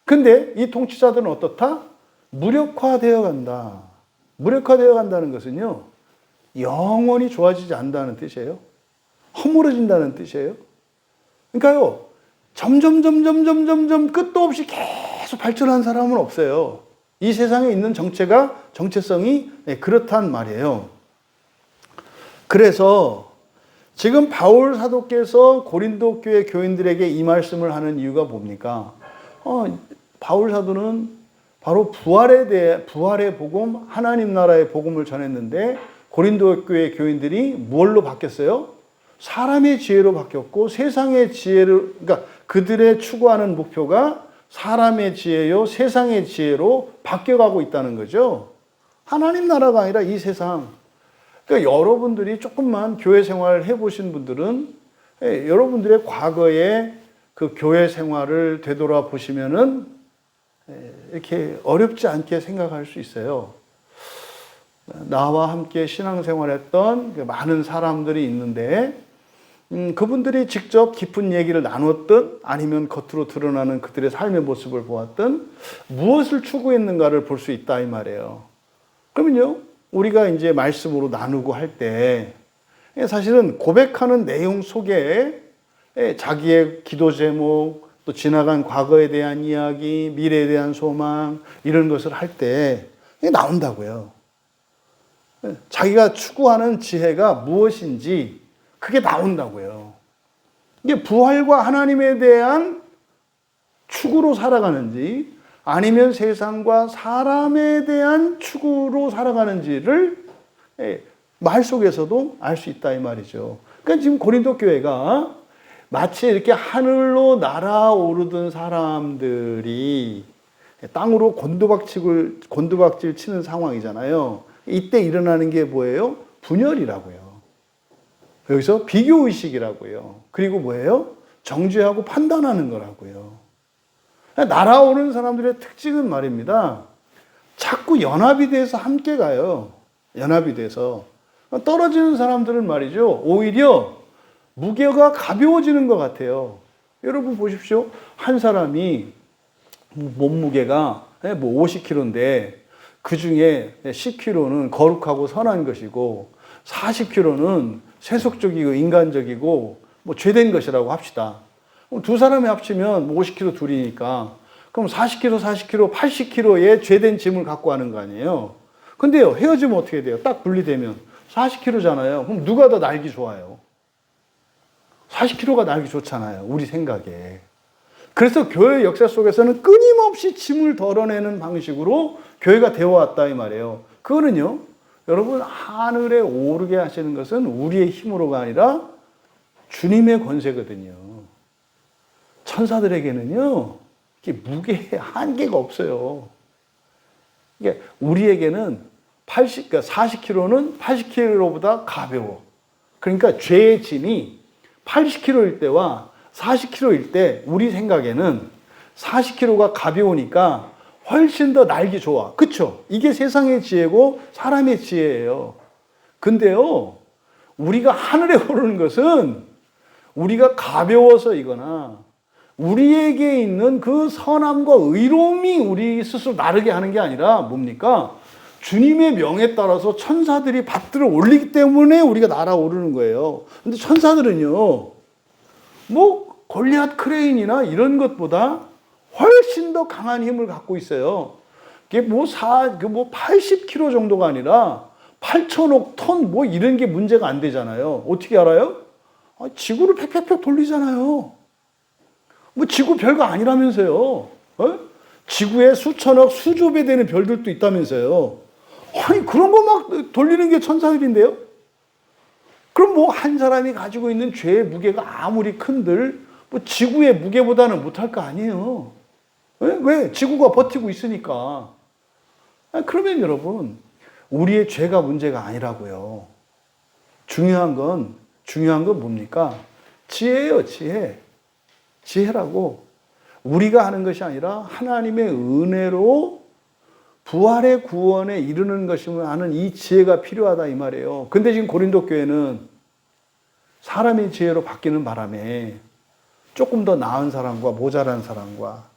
근데 이 통치자들은 어떻다? 무력화되어 간다. 무력화되어 간다는 것은요, 영원히 좋아지지 않는다는 뜻이에요. 허물어진다는 뜻이에요. 그러니까요, 점점 끝도 없이 계속 발전한 사람은 없어요. 이 세상에 있는 정체성이 그렇단 말이에요. 그래서 지금 바울 사도께서 고린도 교회 교인들에게 이 말씀을 하는 이유가 뭡니까? 바울 사도는 바로 부활의 복음, 하나님 나라의 복음을 전했는데 고린도 교회 교인들이 뭘로 바뀌었어요? 사람의 지혜로 바뀌었고 세상의 지혜를, 그러니까 그들의 추구하는 목표가 사람의 지혜요, 세상의 지혜로 바뀌어가고 있다는 거죠. 하나님 나라가 아니라 이 세상. 그러니까 여러분들이 조금만 교회 생활을 해보신 분들은 여러분들의 과거의 그 교회 생활을 되돌아보시면은 이렇게 어렵지 않게 생각할 수 있어요. 나와 함께 신앙생활했던 많은 사람들이 있는데 그분들이 직접 깊은 얘기를 나눴든 아니면 겉으로 드러나는 그들의 삶의 모습을 보았든 무엇을 추구했는가를 볼 수 있다 이 말이에요. 그러면요, 우리가 이제 말씀으로 나누고 할 때 사실은 고백하는 내용 속에 자기의 기도 제목, 또 지나간 과거에 대한 이야기, 미래에 대한 소망, 이런 것을 할 때 나온다고요. 자기가 추구하는 지혜가 무엇인지 그게 나온다고요. 이게 부활과 하나님에 대한 추구로 살아가는지 아니면 세상과 사람에 대한 추구로 살아가는지를 말 속에서도 알 수 있다 이 말이죠. 그러니까 지금 고린도 교회가 마치 이렇게 하늘로 날아오르던 사람들이 땅으로 곤두박질 치는 상황이잖아요. 이때 일어나는 게 뭐예요? 분열이라고요. 여기서 비교의식이라고요. 그리고 뭐예요? 정죄하고 판단하는 거라고요. 날아오르는 사람들의 특징은 말입니다. 자꾸 연합이 돼서 함께 가요. 연합이 돼서. 떨어지는 사람들은 말이죠. 오히려 무게가 가벼워지는 것 같아요. 여러분 보십시오. 한 사람이 몸무게가 뭐 50kg인데 그 중에 10kg는 거룩하고 선한 것이고 40kg는 세속적이고 인간적이고 뭐 죄된 것이라고 합시다. 그럼 두 사람이 합치면 50kg 둘이니까 그럼 40kg, 40kg, 80kg의 죄된 짐을 갖고 하는 거 아니에요. 근데요, 헤어지면 어떻게 돼요? 딱 분리되면 40kg잖아요. 그럼 누가 더 날기 좋아요? 40kg가 날기 좋잖아요. 우리 생각에. 그래서 교회 역사 속에서는 끊임없이 짐을 덜어내는 방식으로 교회가 되어왔다 이 말이에요. 그거는요, 여러분 하늘에 오르게 하시는 것은 우리의 힘으로가 아니라 주님의 권세거든요. 천사들에게는요, 이게 무게에 한계가 없어요. 이게 우리에게는 40kg는 80kg보다 가벼워. 그러니까 죄의 짐이 80kg일 때와 40kg일 때 우리 생각에는 40kg가 가벼우니까 훨씬 더 날기 좋아. 그쵸? 이게 세상의 지혜고 사람의 지혜예요. 근데요, 우리가 하늘에 오르는 것은 우리가 가벼워서이거나 우리에게 있는 그 선함과 의로움이 우리 스스로 나르게 하는 게 아니라 뭡니까? 주님의 명에 따라서 천사들이 밭들을 올리기 때문에 우리가 날아오르는 거예요. 근데 천사들은요, 뭐 골리앗 크레인이나 이런 것보다 훨씬 더 강한 힘을 갖고 있어요. 그게 뭐 80kg 정도가 아니라 8천억 톤 뭐 이런 게 문제가 안 되잖아요. 어떻게 알아요? 지구를 팩팩팩 돌리잖아요. 뭐 지구 별거 아니라면서요. 어? 지구에 수천억, 수조 배 되는 별들도 있다면서요. 아니 그런 거 막 돌리는 게 천사들인데요. 그럼 뭐 한 사람이 가지고 있는 죄의 무게가 아무리 큰들 뭐 지구의 무게보다는 못할 거 아니에요. 왜? 지구가 버티고 있으니까. 그러면 여러분, 우리의 죄가 문제가 아니라고요. 중요한 건 뭡니까? 지혜예요, 지혜. 지혜라고. 우리가 하는 것이 아니라 하나님의 은혜로 부활의 구원에 이르는 것이면 하는 이 지혜가 필요하다 이 말이에요. 근데 지금 고린도 교회는 사람의 지혜로 바뀌는 바람에 조금 더 나은 사람과 모자란 사람과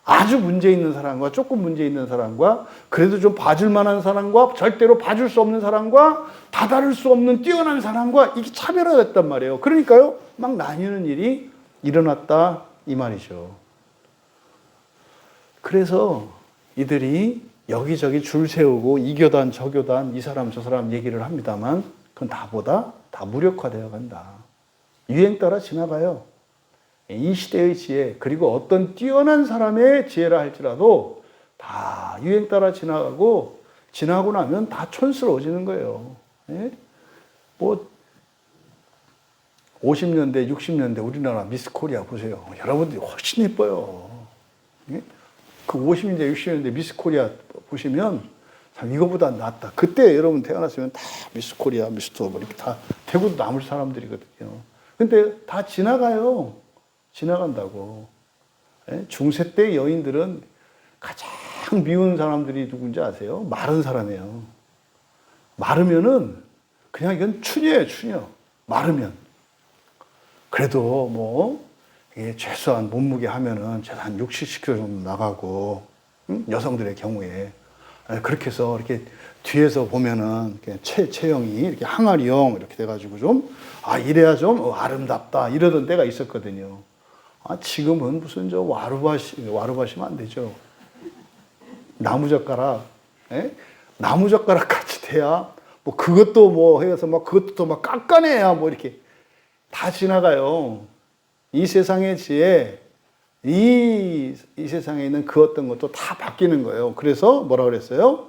아주 문제 있는 사람과 조금 문제 있는 사람과 그래도 좀 봐줄 만한 사람과 절대로 봐줄 수 없는 사람과 다다를 수 없는 뛰어난 사람과 이게 차별화됐단 말이에요. 그러니까요, 막 나뉘는 일이 일어났다 이 말이죠. 그래서 이들이 여기저기 줄 세우고 이 교단 저 교단 이 사람 저 사람 얘기를 합니다만 그건 다 무력화되어 간다. 유행 따라 지나가요. 이 시대의 지혜 그리고 어떤 뛰어난 사람의 지혜라 할지라도 다 유행 따라 지나가고 나면 다 촌스러워지는 거예요. 뭐 50년대 60년대 우리나라 미스 코리아 보세요. 여러분들이 훨씬 예뻐요. 그 50년대 60년대 미스 코리아 보시면 참 이거보다 낫다. 그때 여러분 태어났으면 다 미스 코리아 미스터 뭐 이렇게 다 대구도 남을 사람들이거든요. 근데 다 지나가요. 지나간다고. 중세 때 여인들은 가장 미운 사람들이 누군지 아세요? 마른 사람이에요. 마르면은 그냥 이건 추녀예요, 추녀. 마르면. 그래도 뭐 최소한 몸무게 하면은 한 60, 70kg 정도 나가고 여성들의 경우에 그렇게 해서 이렇게 뒤에서 보면은 체형이 이렇게 항아리형 이렇게 돼가지고 좀 이래야 좀 아름답다 이러던 때가 있었거든요. 지금은 무슨 저 와루바시면 안 되죠. 나무젓가락, 나무젓가락 같이 돼야 뭐 그것도 뭐 해서 막 그것도 막 깎아내야 뭐 이렇게 다 지나가요. 이 세상의 지혜, 이 세상에 있는 그 어떤 것도 다 바뀌는 거예요. 그래서 뭐라 그랬어요?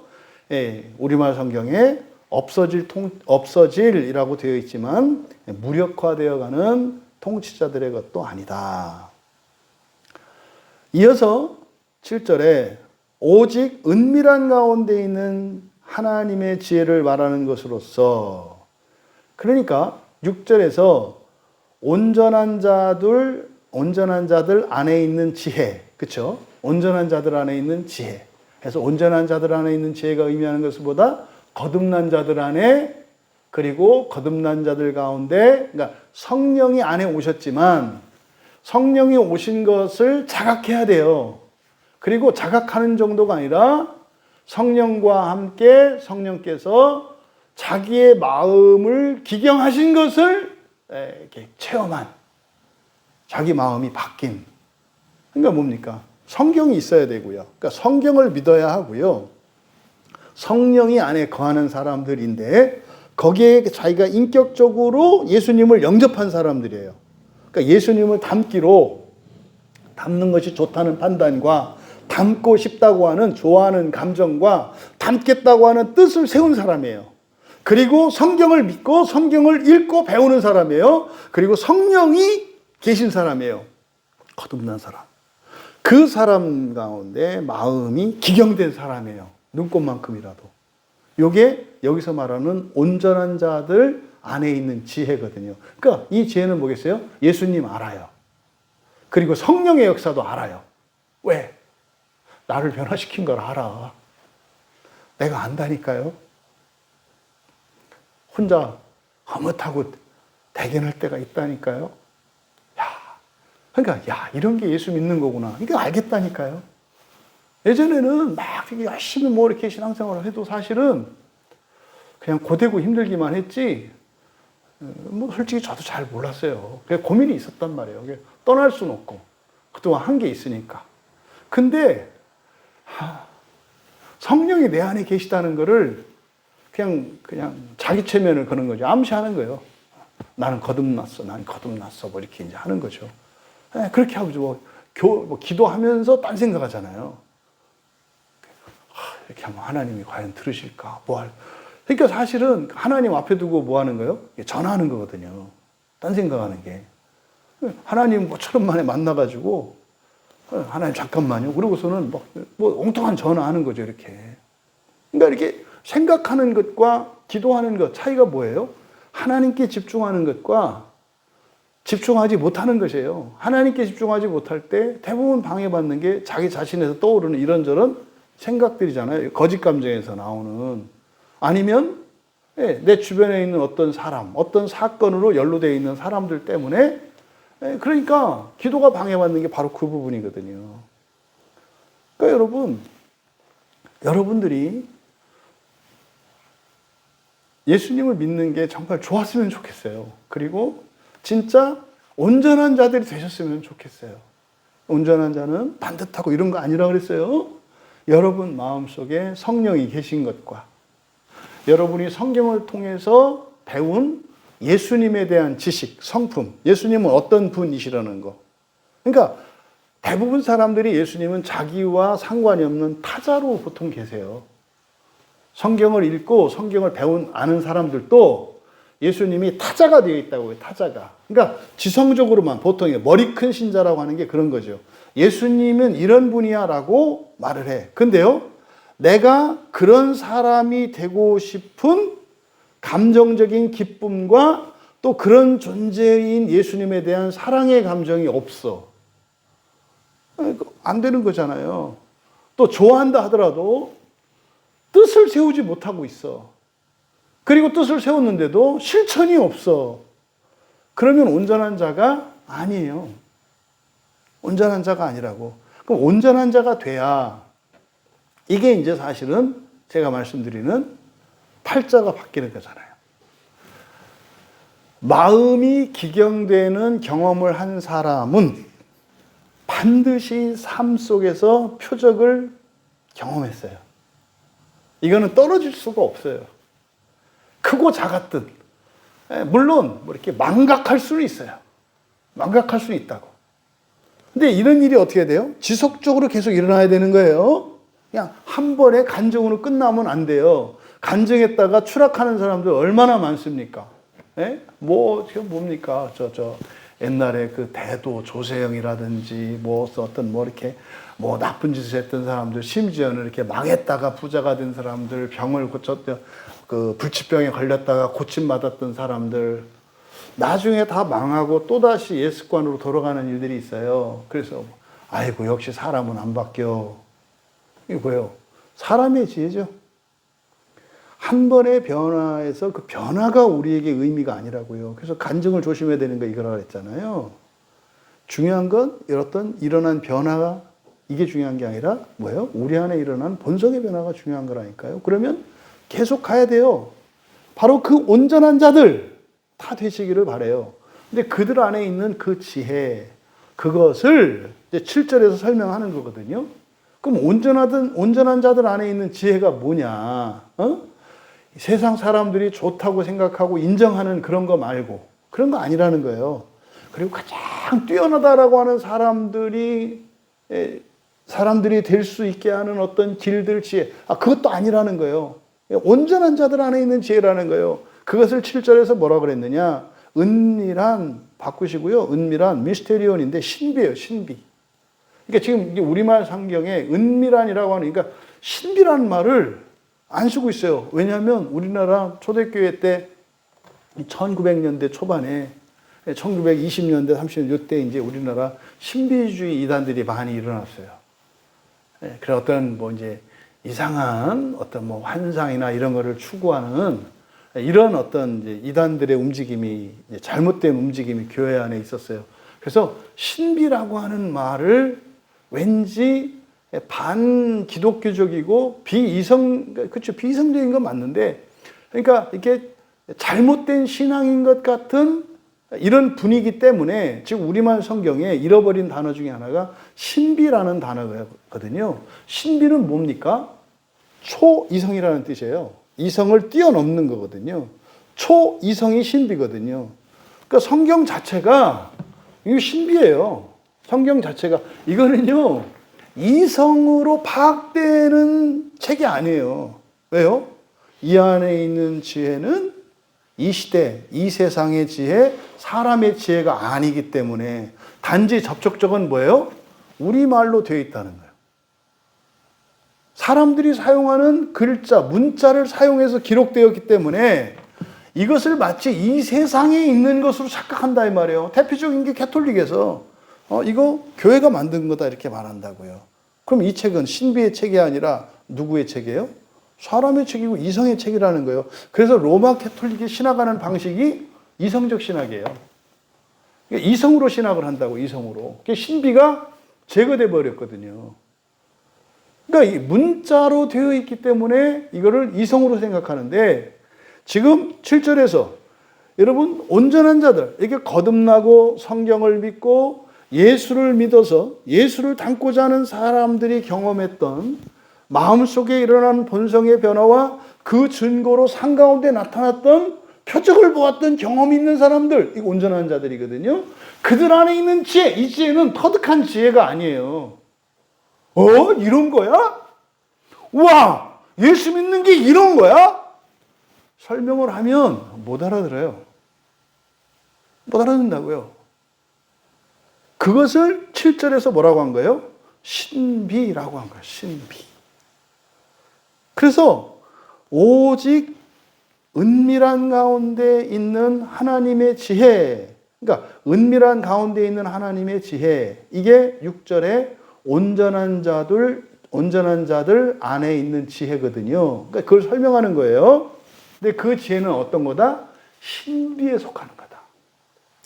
우리말 성경에 없어질이라고 되어 있지만 무력화되어 가는 통치자들의 것도 아니다. 이어서 7절에 오직 은밀한 가운데 있는 하나님의 지혜를 말하는 것으로서 그러니까 6절에서 온전한 자들 안에 있는 지혜, 그렇죠? 온전한 자들 안에 있는 지혜. 그래서 온전한 자들 안에 있는 지혜가 의미하는 것보다 거듭난 자들 안에 그리고 거듭난 자들 가운데, 그러니까 성령이 안에 오셨지만 성령이 오신 것을 자각해야 돼요. 그리고 자각하는 정도가 아니라 성령과 함께 성령께서 자기의 마음을 기경하신 것을 이렇게 체험한, 자기 마음이 바뀐. 그러니까 뭡니까? 성경이 있어야 되고요. 그러니까 성경을 믿어야 하고요. 성령이 안에 거하는 사람들인데 거기에 자기가 인격적으로 예수님을 영접한 사람들이에요. 그러니까 예수님을 닮기로, 닮는 것이 좋다는 판단과 닮고 싶다고 하는 좋아하는 감정과 닮겠다고 하는 뜻을 세운 사람이에요. 그리고 성경을 믿고 성경을 읽고 배우는 사람이에요. 그리고 성령이 계신 사람이에요. 거듭난 사람. 그 사람 가운데 마음이 기경된 사람이에요. 눈꽃만큼이라도. 요게 여기서 말하는 온전한 자들 안에 있는 지혜거든요. 그러니까 이 지혜는 뭐겠어요? 예수님 알아요. 그리고 성령의 역사도 알아요. 왜? 나를 변화시킨 걸 알아. 내가 안다니까요. 혼자 허뭇하고 대견할 때가 있다니까요. 그러니까 이런 게 예수 믿는 거구나. 이거 알겠다니까요. 예전에는 막 되게 열심히 뭐 이렇게 신앙생활을 해도 사실은 그냥 고되고 힘들기만 했지, 뭐 솔직히 저도 잘 몰랐어요. 그냥 고민이 있었단 말이에요. 떠날 수는 없고 그동안 한 게 있으니까. 근데 성령이 내 안에 계시다는 거를 그냥 자기 체면을 거는 거죠. 암시하는 거예요. 나는 거듭났어. 나는 거듭났어. 뭐 이렇게 이제 하는 거죠. 그렇게 하고 뭐 기도하면서 딴 생각하잖아요. 이렇게 하면 하나님이 과연 들으실까? 그러니까 사실은 하나님 앞에 두고 뭐 하는 거예요? 전화하는 거거든요. 딴 생각하는 게. 하나님 뭐처럼 만에 만나가지고 하나님 잠깐만요. 그러고서는 뭐 엉뚱한 전화하는 거죠. 이렇게. 그러니까 이렇게 생각하는 것과 기도하는 것 차이가 뭐예요? 하나님께 집중하는 것과 집중하지 못하는 것이에요. 하나님께 집중하지 못할 때 대부분 방해받는 게 자기 자신에서 떠오르는 이런저런 생각들이잖아요. 거짓 감정에서 나오는. 아니면 내 주변에 있는 어떤 사람, 어떤 사건으로 연루되어 있는 사람들 때문에, 그러니까 기도가 방해받는 게 바로 그 부분이거든요. 그러니까 여러분들이 예수님을 믿는 게 정말 좋았으면 좋겠어요. 그리고 진짜 온전한 자들이 되셨으면 좋겠어요. 온전한 자는 반듯하고 이런 거 아니라 그랬어요. 여러분 마음속에 성령이 계신 것과 여러분이 성경을 통해서 배운 예수님에 대한 지식, 성품, 예수님은 어떤 분이시라는 거. 그러니까 대부분 사람들이 예수님은 자기와 상관이 없는 타자로 보통 계세요. 성경을 읽고 성경을 아는 사람들도 예수님이 타자가 되어 있다고 해요. 타자가. 그러니까 지성적으로만 보통 머리 큰 신자라고 하는 게 그런 거죠. 예수님은 이런 분이야 라고 말을 해. 근데요, 내가 그런 사람이 되고 싶은 감정적인 기쁨과 또 그런 존재인 예수님에 대한 사랑의 감정이 없어. 안 되는 거잖아요. 또 좋아한다 하더라도 뜻을 세우지 못하고 있어. 그리고 뜻을 세웠는데도 실천이 없어. 그러면 온전한 자가 아니에요. 온전한 자가 아니라고. 그럼 온전한 자가 돼야 이게 이제 사실은 제가 말씀드리는 팔자가 바뀌는 거잖아요. 마음이 기경되는 경험을 한 사람은 반드시 삶 속에서 표적을 경험했어요. 이거는 떨어질 수가 없어요. 크고 작았든. 물론 뭐 이렇게 망각할 수는 있어요. 망각할 수는 있다고. 근데 이런 일이 어떻게 돼요? 지속적으로 계속 일어나야 되는 거예요. 그냥 한 번에 간증으로 끝나면 안 돼요. 간증했다가 추락하는 사람들 얼마나 많습니까? 뭡니까? 옛날에 그 대도 조세영이라든지 이렇게 나쁜 짓을 했던 사람들, 심지어는 이렇게 망했다가 부자가 된 사람들, 병을 고쳤던 그 불치병에 걸렸다가 고침 받았던 사람들, 나중에 다 망하고 또다시 예습관으로 돌아가는 일들이 있어요. 그래서 아이고 역시 사람은 안 바뀌어. 이게 뭐예요? 사람의 지혜죠. 한 번의 변화에서 그 변화가 우리에게 의미가 아니라고요. 그래서 간증을 조심해야 되는 거 이거라 그랬잖아요. 중요한 건 어떤 일어난 변화가 이게 중요한 게 아니라 뭐예요? 우리 안에 일어난 본성의 변화가 중요한 거라니까요. 그러면 계속 가야 돼요. 바로 그 온전한 자들 다 되시기를 바라요. 근데 그들 안에 있는 그 지혜, 그것을 이제 7절에서 설명하는 거거든요. 그럼 온전한 자들 안에 있는 지혜가 뭐냐? 세상 사람들이 좋다고 생각하고 인정하는 그런 거 말고 그런 거 아니라는 거예요. 그리고 가장 뛰어나다라고 하는 사람들이 될 수 있게 하는 어떤 길들 지혜, 그것도 아니라는 거예요. 온전한 자들 안에 있는 지혜라는 거예요. 그것을 7절에서 뭐라 그랬느냐? 은밀한, 바꾸시고요. 은밀한 미스테리온인데 신비예요, 신비. 그러니까 지금 우리말 성경에 은밀한이라고 하는, 그러니까 신비라는 말을 안 쓰고 있어요. 왜냐하면 우리나라 초대교회 때 1900년대 초반에 1920년대, 30년대 이때 이제 우리나라 신비주의 이단들이 많이 일어났어요. 그래 어떤 이제 이상한 어떤 환상이나 이런 거를 추구하는 이런 어떤 이제 이단들의 움직임이 잘못된 움직임이 교회 안에 있었어요. 그래서 신비라고 하는 말을 왠지 반기독교적이고 비이성적인 건 맞는데, 그러니까 이게 잘못된 신앙인 것 같은 이런 분위기 때문에 지금 우리말 성경에 잃어버린 단어 중에 하나가 신비라는 단어거든요. 신비는 뭡니까? 초이성이라는 뜻이에요. 이성을 뛰어넘는 거거든요. 초이성이 신비거든요. 그러니까 성경 자체가 이거 신비예요. 성경 자체가 이거는요 이성으로 파악되는 책이 아니에요. 왜요? 이 안에 있는 지혜는 이 시대, 이 세상의 지혜, 사람의 지혜가 아니기 때문에 단지 접촉적은 뭐예요? 우리말로 되어 있다는 거예요. 사람들이 사용하는 글자, 문자를 사용해서 기록되었기 때문에 이것을 마치 이 세상에 있는 것으로 착각한다 이 말이에요. 대표적인 게 가톨릭에서 이거 교회가 만든 거다 이렇게 말한다고요. 그럼 이 책은 신비의 책이 아니라 누구의 책이에요? 사람의 책이고 이성의 책이라는 거예요. 그래서 로마 가톨릭이 신학하는 방식이 이성적 신학이에요. 이성으로 신학을 한다고, 이성으로. 신비가 제거돼 버렸거든요. 그러니까 이 문자로 되어 있기 때문에 이거를 이성으로 생각하는데, 지금 7절에서 여러분 온전한 자들, 이렇게 거듭나고 성경을 믿고 예수를 믿어서 예수를 닮고자 하는 사람들이 경험했던 마음속에 일어나는 본성의 변화와 그 증거로 상 가운데 나타났던 표적을 보았던 경험이 있는 사람들, 이거 온전한 자들이거든요. 그들 안에 있는 지혜, 이 지혜는 터득한 지혜가 아니에요. 이런 거야? 우와, 예수 믿는 게 이런 거야? 설명을 하면 못 알아들어요. 못 알아듣는다고요. 그것을 7절에서 뭐라고 한 거예요? 신비라고 한 거예요. 신비. 그래서 오직 은밀한 가운데 있는 하나님의 지혜, 그러니까 은밀한 가운데 있는 하나님의 지혜, 이게 6절에 온전한 자들 안에 있는 지혜거든요. 그러니까 그걸 설명하는 거예요. 근데 그 지혜는 어떤 거다? 신비에 속하는 거다.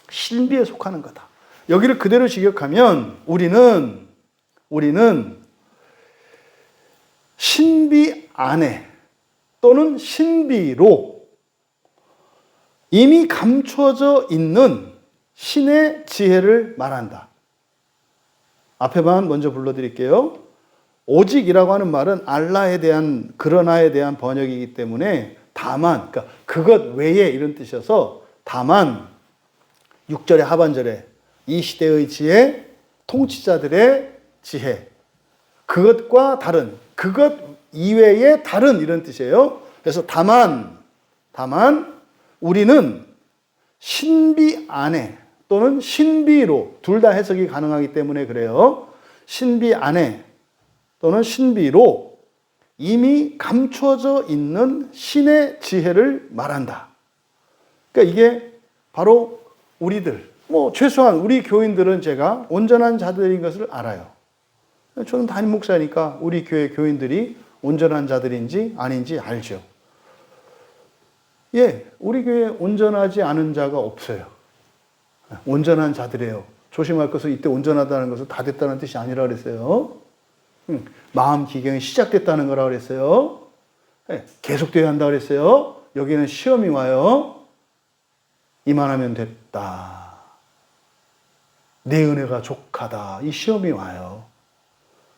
신비에 속하는 거다. 여기를 그대로 직역하면 우리는 신비 안에 또는 신비로 이미 감춰져 있는 신의 지혜를 말한다. 앞에만 먼저 불러드릴게요. 오직이라고 하는 말은 알라에 대한, 그러나에 대한 번역이기 때문에 다만, 그러니까 그것 외에 이런 뜻이어서 다만 6절의 하반절에 이 시대의 지혜, 통치자들의 지혜, 그것과 다른, 그것 이외의 다른 이런 뜻이에요. 그래서 다만 우리는 신비 안에 또는 신비로, 둘 다 해석이 가능하기 때문에 그래요. 신비 안에 또는 신비로 이미 감춰져 있는 신의 지혜를 말한다. 그러니까 이게 바로 우리들, 최소한 우리 교인들은 제가 온전한 자들인 것을 알아요. 저는 담임 목사니까 우리 교회 교인들이 온전한 자들인지 아닌지 알죠. 예, 우리 교회에 온전하지 않은 자가 없어요. 온전한 자들이에요. 조심할 것은 이때 온전하다는 것은 다 됐다는 뜻이 아니라 그랬어요. 마음 기경이 시작됐다는 거라 그랬어요. 예, 계속돼야 한다 그랬어요. 여기는 시험이 와요. 이만하면 됐다. 내 은혜가 족하다. 이 시험이 와요.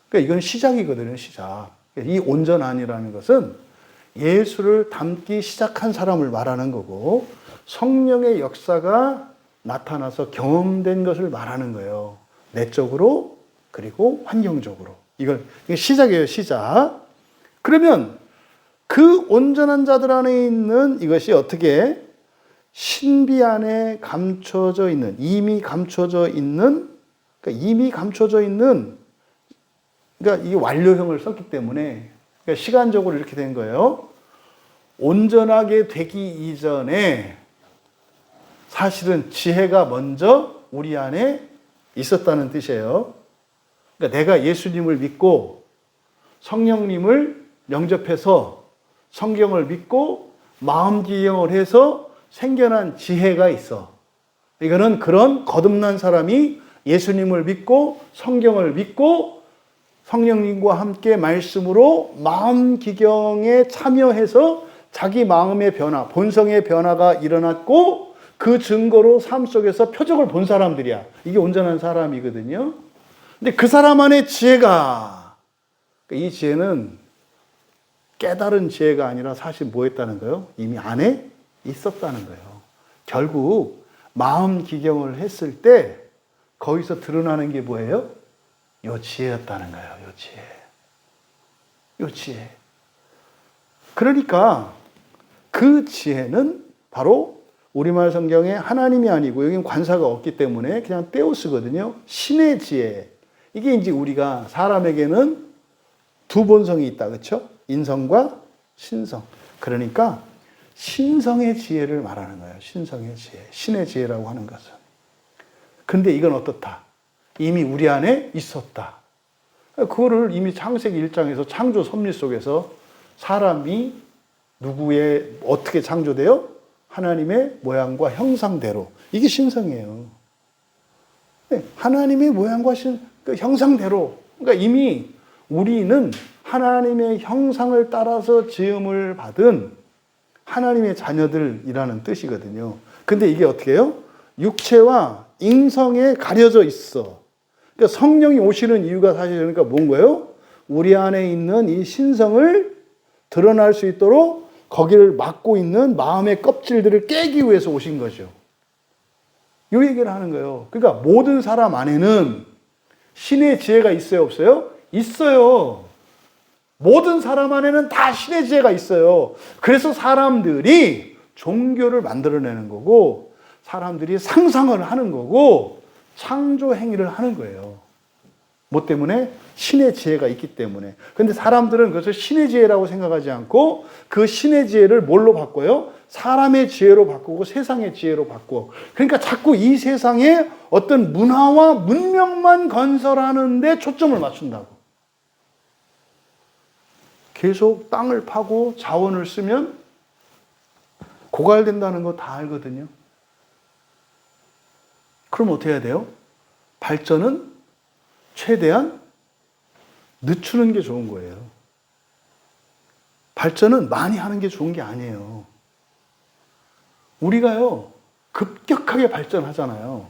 그러니까 이건 시작이거든요, 시작. 이 온전한이라는 것은 예수를 닮기 시작한 사람을 말하는 거고, 성령의 역사가 나타나서 경험된 것을 말하는 거예요. 내적으로, 그리고 환경적으로. 이게 시작이에요, 시작. 그러면 그 온전한 자들 안에 있는 이것이 어떻게 신비 안에 감춰져 있는, 이미 감춰져 있는, 그러니까 이 완료형을 썼기 때문에, 그러니까 시간적으로 이렇게 된 거예요. 온전하게 되기 이전에 사실은 지혜가 먼저 우리 안에 있었다는 뜻이에요. 그러니까 내가 예수님을 믿고 성령님을 영접해서 성경을 믿고 마음 기경을 해서 생겨난 지혜가 있어. 이거는 그런 거듭난 사람이 예수님을 믿고 성경을 믿고 성령님과 함께 말씀으로 마음 기경에 참여해서 자기 마음의 변화, 본성의 변화가 일어났고 그 증거로 삶 속에서 표적을 본 사람들이야. 이게 온전한 사람이거든요. 근데 그 사람 안에 지혜가, 이 지혜는 깨달은 지혜가 아니라 사실 뭐 했다는 거예요? 이미 안에 있었다는 거예요. 결국 마음 기경을 했을 때 거기서 드러나는 게 뭐예요? 요 지혜였다는 거예요. 요 지혜. 요 지혜. 그러니까 그 지혜는 바로 우리말 성경에 하나님이 아니고 여기는 관사가 없기 때문에 그냥 떼어 쓰거든요. 신의 지혜. 이게 이제 우리가 사람에게는 두 본성이 있다. 그렇죠? 인성과 신성. 그러니까 신성의 지혜를 말하는 거예요. 신성의 지혜. 신의 지혜라고 하는 것은. 근데 이건 어떻다? 이미 우리 안에 있었다. 그거를 이미 창세기 1장에서 창조 섭리 속에서 사람이 누구의 어떻게 창조돼요? 하나님의 모양과 형상대로. 이게 신성이에요. 하나님의 모양과 형상대로. 그러니까 이미 우리는 하나님의 형상을 따라서 지음을 받은 하나님의 자녀들이라는 뜻이거든요. 근데 이게 어떻게 해요? 육체와 인성에 가려져 있어. 그러니까 성령이 오시는 이유가 사실 그러니까 뭔 거예요? 우리 안에 있는 이 신성을 드러날 수 있도록 거기를 막고 있는 마음의 껍질들을 깨기 위해서 오신 거죠. 이 얘기를 하는 거예요. 그러니까 모든 사람 안에는 신의 지혜가 있어요, 없어요? 있어요. 모든 사람 안에는 다 신의 지혜가 있어요. 그래서 사람들이 종교를 만들어내는 거고, 사람들이 상상을 하는 거고, 창조 행위를 하는 거예요. 뭐 때문에? 신의 지혜가 있기 때문에. 근데 사람들은 그것을 신의 지혜라고 생각하지 않고 그 신의 지혜를 뭘로 바꿔요? 사람의 지혜로 바꾸고 세상의 지혜로 바꾸어. 그러니까 자꾸 이 세상에 어떤 문화와 문명만 건설하는 데 초점을 맞춘다고. 계속 땅을 파고 자원을 쓰면 고갈된다는 거 다 알거든요. 그럼 어떻게 해야 돼요? 발전은 최대한 늦추는 게 좋은 거예요. 발전은 많이 하는 게 좋은 게 아니에요. 우리가요, 급격하게 발전하잖아요.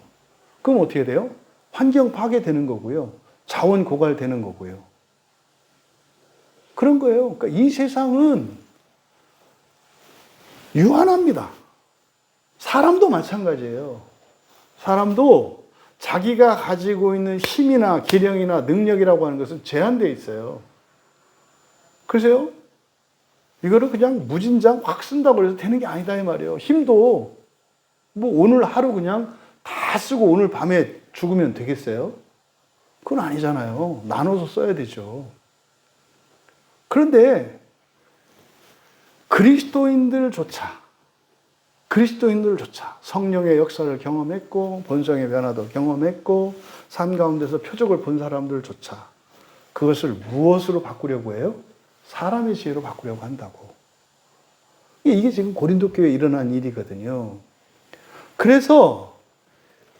그럼 어떻게 돼요? 환경 파괴되는 거고요. 자원 고갈되는 거고요. 그런 거예요. 그러니까 이 세상은 유한합니다. 사람도 마찬가지예요. 사람도 자기가 가지고 있는 힘이나 기량이나 능력이라고 하는 것은 제한되어 있어요. 그래서요, 이거를 그냥 무진장 확 쓴다고 해서 되는 게 아니다 이 말이에요. 힘도 뭐 오늘 하루 그냥 다 쓰고 오늘 밤에 죽으면 되겠어요? 그건 아니잖아요. 나눠서 써야 되죠. 그런데 그리스도인들조차 성령의 역사를 경험했고 본성의 변화도 경험했고 삶 가운데서 표적을 본 사람들조차 그것을 무엇으로 바꾸려고 해요? 사람의 지혜로 바꾸려고 한다고. 이게 지금 고린도 교회에 일어난 일이거든요. 그래서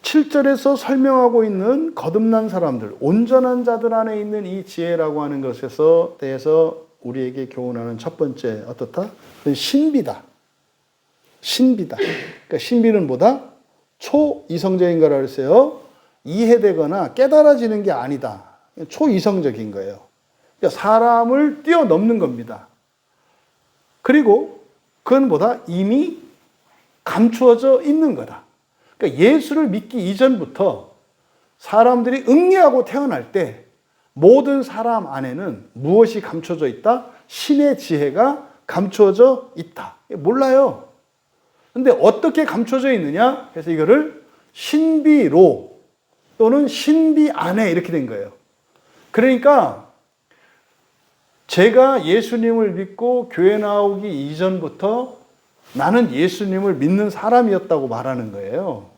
7절에서 설명하고 있는 거듭난 사람들, 온전한 자들 안에 있는 이 지혜라고 하는 것에서 대해서 우리에게 교훈하는 첫 번째 어떻다? 신비다. 신비다. 그러니까 신비는 뭐다? 초이성적인 거라 그랬어요. 이해되거나 깨달아지는 게 아니다. 초이성적인 거예요. 그러니까 사람을 뛰어넘는 겁니다. 그리고 그건 뭐다? 이미 감추어져 있는 거다. 그러니까 예수를 믿기 이전부터 사람들이 응애하고 태어날 때 모든 사람 안에는 무엇이 감춰져 있다? 신의 지혜가 감춰져 있다. 몰라요. 근데 어떻게 감춰져 있느냐? 그래서 이거를 신비로 또는 신비 안에 이렇게 된 거예요. 그러니까 제가 예수님을 믿고 교회 나오기 이전부터 나는 예수님을 믿는 사람이었다고 말하는 거예요.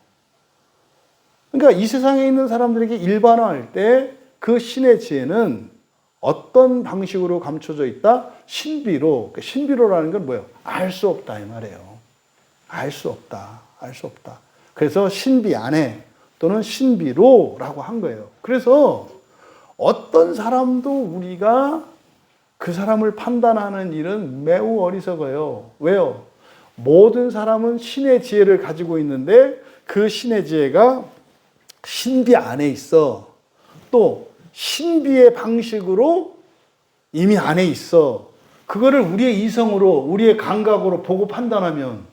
그러니까 이 세상에 있는 사람들에게 일반화할 때 그 신의 지혜는 어떤 방식으로 감춰져 있다? 신비로. 신비로라는 건 뭐예요? 알 수 없다 이 말이에요. 알 수 없다. 알 수 없다. 그래서 신비 안에 또는 신비로라고 한 거예요. 그래서 어떤 사람도 우리가 그 사람을 판단하는 일은 매우 어리석어요. 왜요? 모든 사람은 신의 지혜를 가지고 있는데 그 신의 지혜가 신비 안에 있어. 또 신비의 방식으로 이미 안에 있어. 그거를 우리의 이성으로, 우리의 감각으로 보고 판단하면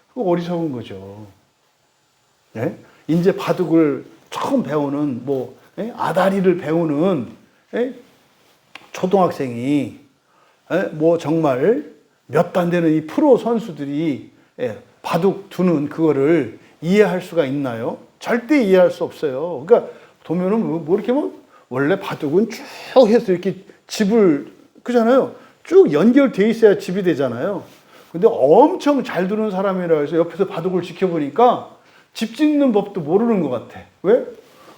그거 어리석은 거죠. 예? 이제 바둑을 처음 배우는 아다리를 배우는 초등학생이 정말 몇 단 되는 이 프로 선수들이 바둑 두는 그거를 이해할 수가 있나요? 절대 이해할 수 없어요. 그러니까 보면은 이렇게 원래 바둑은 쭉 해서 이렇게 집을 그잖아요. 쭉 연결돼 있어야 집이 되잖아요. 근데 엄청 잘 두는 사람이라 해서 옆에서 바둑을 지켜보니까 집 짓는 법도 모르는 것 같아. 왜?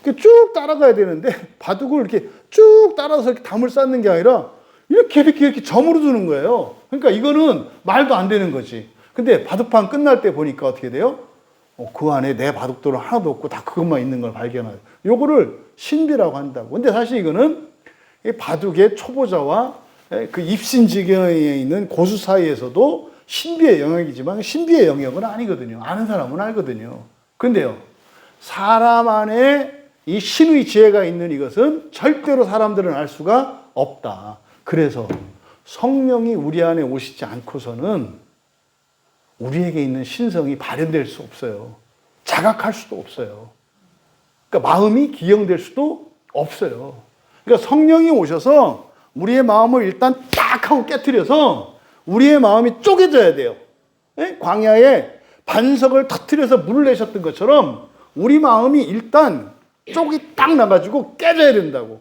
이렇게 쭉 따라가야 되는데 바둑을 이렇게 쭉 따라서 이렇게 담을 쌓는 게 아니라 이렇게 점으로 두는 거예요. 그러니까 이거는 말도 안 되는 거지. 근데 바둑판 끝날 때 보니까 어떻게 돼요? 그 안에 내 바둑돌은 하나도 없고 다 그것만 있는 걸 발견하죠. 요거를 신비라고 한다고. 근데 사실 이거는 바둑의 초보자와 그 입신지경에 있는 고수 사이에서도 신비의 영역이지만 신비의 영역은 아니거든요. 아는 사람은 알거든요. 근데요, 사람 안에 이 신의 지혜가 있는 이것은 절대로 사람들은 알 수가 없다. 그래서 성령이 우리 안에 오시지 않고서는 우리에게 있는 신성이 발현될 수 없어요. 자각할 수도 없어요. 그러니까 마음이 기영될 수도 없어요. 그러니까 성령이 오셔서 우리의 마음을 일단 딱 하고 깨트려서 우리의 마음이 쪼개져야 돼요. 광야에 반석을 터트려서 물을 내셨던 것처럼 우리 마음이 일단 쪽이 딱 나가지고 깨져야 된다고.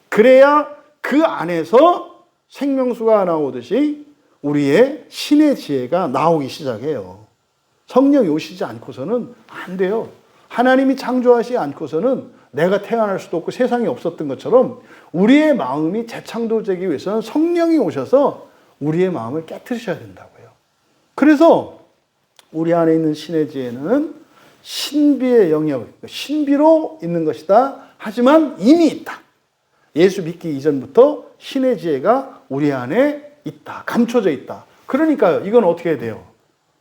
그래야 그 안에서 생명수가 나오듯이 우리의 신의 지혜가 나오기 시작해요. 성령이 오시지 않고서는 안 돼요. 하나님이 창조하시지 않고서는 내가 태어날 수도 없고 세상이 없었던 것처럼 우리의 마음이 재창조되기 위해서는 성령이 오셔서 우리의 마음을 깨트리셔야 된다고요. 그래서 우리 안에 있는 신의 지혜는 신비의 영역, 신비로 있는 것이다. 하지만 이미 있다. 예수 믿기 이전부터 신의 지혜가 우리 안에 있다. 감춰져 있다. 그러니까요, 이건 어떻게 해야 돼요?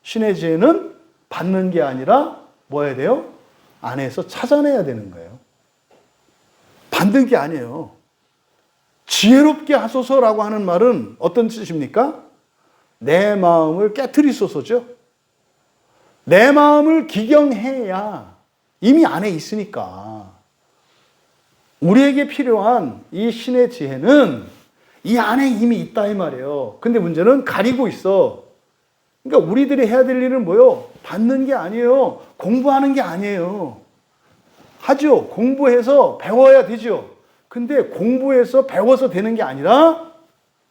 신의 지혜는 받는 게 아니라 뭐 해야 돼요? 안에서 찾아내야 되는 거예요. 받는 게 아니에요. 지혜롭게 하소서라고 하는 말은 어떤 뜻입니까? 내 마음을 깨트리소서죠. 내 마음을 기경해야 이미 안에 있으니까. 우리에게 필요한 이 신의 지혜는 이 안에 이미 있다 이 말이에요. 근데 문제는 가리고 있어. 그러니까 우리들이 해야 될 일은 뭐요? 받는 게 아니에요. 공부하는 게 아니에요. 하죠. 공부해서 배워야 되죠. 근데 공부해서 배워서 되는 게 아니라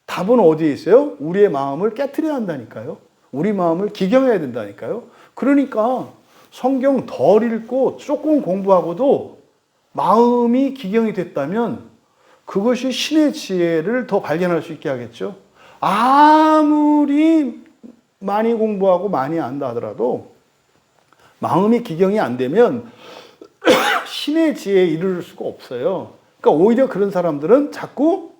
답은 어디에 있어요? 우리의 마음을 깨트려야 한다니까요. 우리 마음을 기경해야 된다니까요. 그러니까 성경 덜 읽고 조금 공부하고도 마음이 기경이 됐다면 그것이 신의 지혜를 더 발견할 수 있게 하겠죠. 아무리 많이 공부하고 많이 안다 하더라도 마음이 기경이 안 되면 신의 지혜에 이르를 수가 없어요. 그러니까 오히려 그런 사람들은 자꾸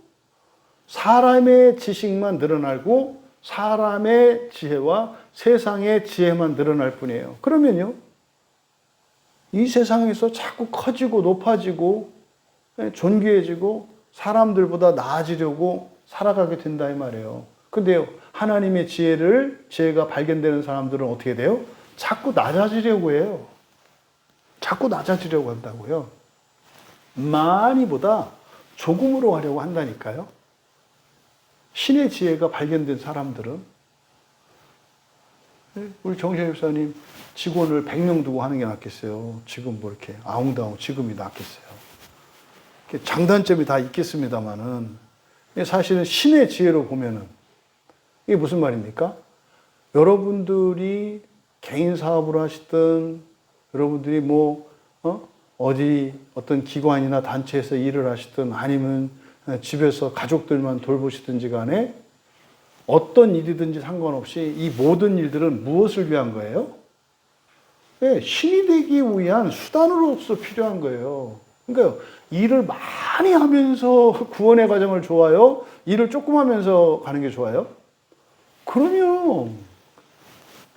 사람의 지식만 늘어나고 사람의 지혜와 세상의 지혜만 늘어날 뿐이에요. 그러면요, 이 세상에서 자꾸 커지고 높아지고 존귀해지고 사람들보다 나아지려고 살아가게 된다 이 말이에요. 근데요, 하나님의 지혜가 발견되는 사람들은 어떻게 돼요? 자꾸 낮아지려고 해요. 자꾸 낮아지려고 한다고요. 많이보다 조금으로 하려고 한다니까요. 신의 지혜가 발견된 사람들은, 우리 정신 목사님 직원을 100명 두고 하는 게 낫겠어요? 지금 뭐 이렇게 아웅다웅 지금이 낫겠어요? 장단점이 다 있겠습니다만은, 사실은 신의 지혜로 보면은 이게 무슨 말입니까? 여러분들이 개인 사업을 하시든, 여러분들이 어떤 기관이나 단체에서 일을 하시든, 아니면 집에서 가족들만 돌보시든지 간에 어떤 일이든지 상관없이 이 모든 일들은 무엇을 위한 거예요? 네, 신이 되기 위한 수단으로서 필요한 거예요. 그러니까 일을 많이 하면서 구원의 과정을 좋아요? 일을 조금 하면서 가는 게 좋아요? 그럼요.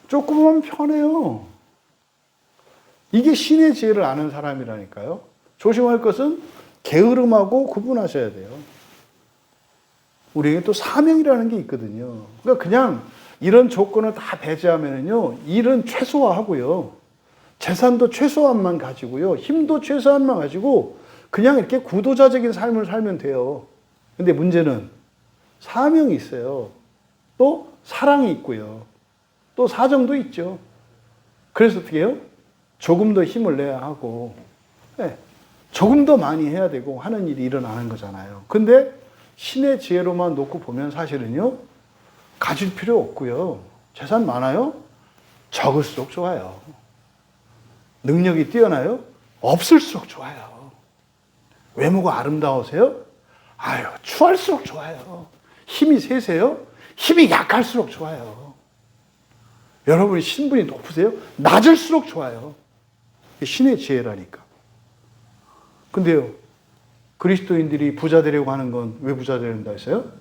조금 하면 편해요. 이게 신의 지혜를 아는 사람이라니까요. 조심할 것은 게으름하고 구분하셔야 돼요. 우리에게 또 사명이라는 게 있거든요. 그러니까 그냥 이런 조건을 다 배제하면요, 일은 최소화하고요, 재산도 최소한만 가지고요, 힘도 최소한만 가지고 그냥 이렇게 구도자적인 삶을 살면 돼요. 근데 문제는 사명이 있어요. 또 사랑이 있고요. 또 사정도 있죠. 그래서 어떻게 해요? 조금 더 힘을 내야 하고, 조금 더 많이 해야 되고 하는 일이 일어나는 거잖아요. 근데 신의 지혜로만 놓고 보면 사실은요, 가질 필요 없고요. 재산 많아요? 적을수록 좋아요. 능력이 뛰어나요? 없을수록 좋아요. 외모가 아름다우세요? 아유, 추할수록 좋아요. 힘이 세세요? 힘이 약할수록 좋아요. 여러분이 신분이 높으세요? 낮을수록 좋아요. 신의 지혜라니까. 근데요, 그리스도인들이 부자 되려고 하는 건 왜 부자 된다 했어요?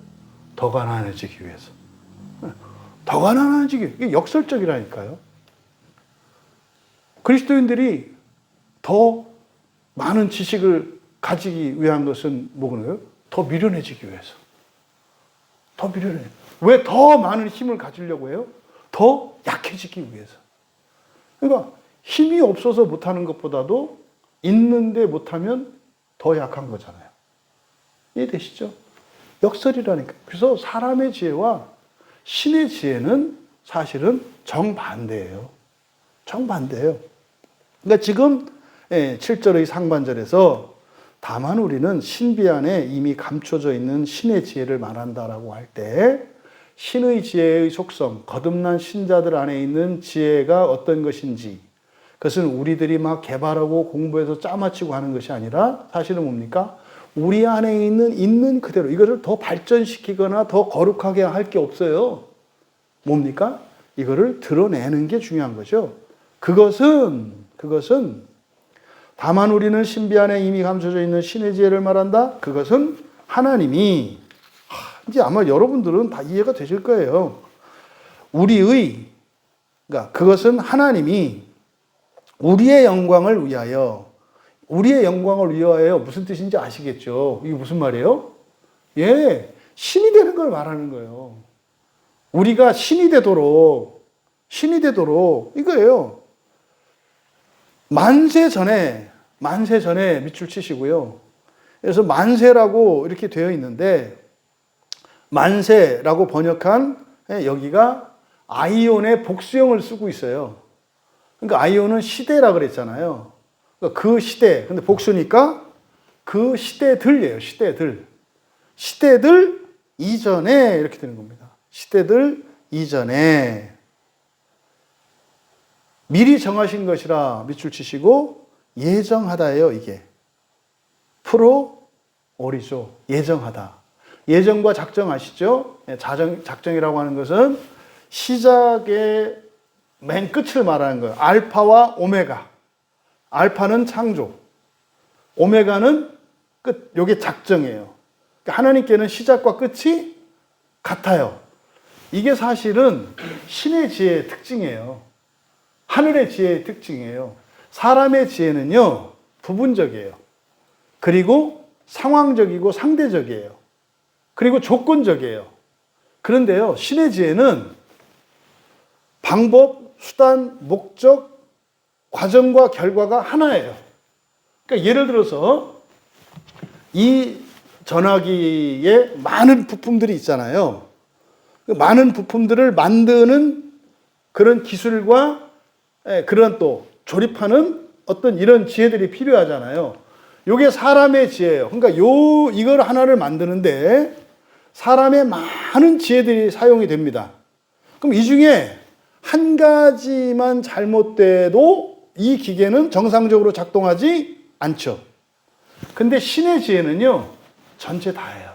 더 가난해지기 위해서. 더 가난해지기, 이게 역설적이라니까요. 그리스도인들이 더 많은 지식을 가지기 위한 것은 뭐고요? 더 미련해지기 위해서. 더 미련해. 왜 더 많은 힘을 가지려고 해요? 더 약해지기 위해서. 그러니까 힘이 없어서 못하는 것보다도 있는데 못하면 더 약한 거잖아요. 이해되시죠? 역설이라니까. 그래서 사람의 지혜와 신의 지혜는 사실은 정반대예요. 정반대예요. 그러니까 지금 7절의 상반절에서 다만 우리는 신비 안에 이미 감춰져 있는 신의 지혜를 말한다라고 할 때, 신의 지혜의 속성, 거듭난 신자들 안에 있는 지혜가 어떤 것인지, 그것은 우리들이 막 개발하고 공부해서 짜맞추고 하는 것이 아니라 사실은 뭡니까? 우리 안에 있는 그대로 이것을 더 발전시키거나 더 거룩하게 할 게 없어요. 뭡니까? 이거를 드러내는 게 중요한 거죠. 그것은 다만 우리는 신비 안에 이미 감춰져 있는 신의 지혜를 말한다. 그것은 하나님이, 이제 아마 여러분들은 다 이해가 되실 거예요. 그러니까 그것은 하나님이 우리의 영광을 위하여 무슨 뜻인지 아시겠죠? 이게 무슨 말이에요? 신이 되는 걸 말하는 거예요. 우리가 신이 되도록 이거예요. 만세 전에 밑줄 치시고요. 그래서 만세라고 이렇게 되어 있는데, 만세라고 번역한 여기가 아이온의 복수형을 쓰고 있어요. 그러니까 아이온은 시대라 그랬잖아요. 그러니까 그 시대, 근데 복수니까 그 시대들이에요. 시대들 이전에 이렇게 되는 겁니다. 시대들 이전에 미리 정하신 것이라 밑줄 치시고 예정하다예요. 이게 프로오리조, 예정하다. 예정과 작정 아시죠? 작정이라고 하는 것은 시작의 맨 끝을 말하는 거예요. 알파와 오메가. 알파는 창조, 오메가는 끝. 이게 작정이에요. 그러니까 하나님께는 시작과 끝이 같아요. 이게 사실은 신의 지혜의 특징이에요. 하늘의 지혜의 특징이에요. 사람의 지혜는요, 부분적이에요. 그리고 상황적이고 상대적이에요. 그리고 조건적이에요. 그런데요, 신의 지혜는 방법, 수단, 목적, 과정과 결과가 하나예요. 그러니까 예를 들어서 이 전화기에 많은 부품들이 있잖아요. 그 많은 부품들을 만드는 그런 기술과 그런 또 조립하는 어떤 이런 지혜들이 필요하잖아요. 요게 사람의 지혜예요. 그러니까 이걸 하나를 만드는데 사람의 많은 지혜들이 사용이 됩니다. 그럼 이 중에 한 가지만 잘못돼도 이 기계는 정상적으로 작동하지 않죠. 근데 신의 지혜는요, 전체 다예요.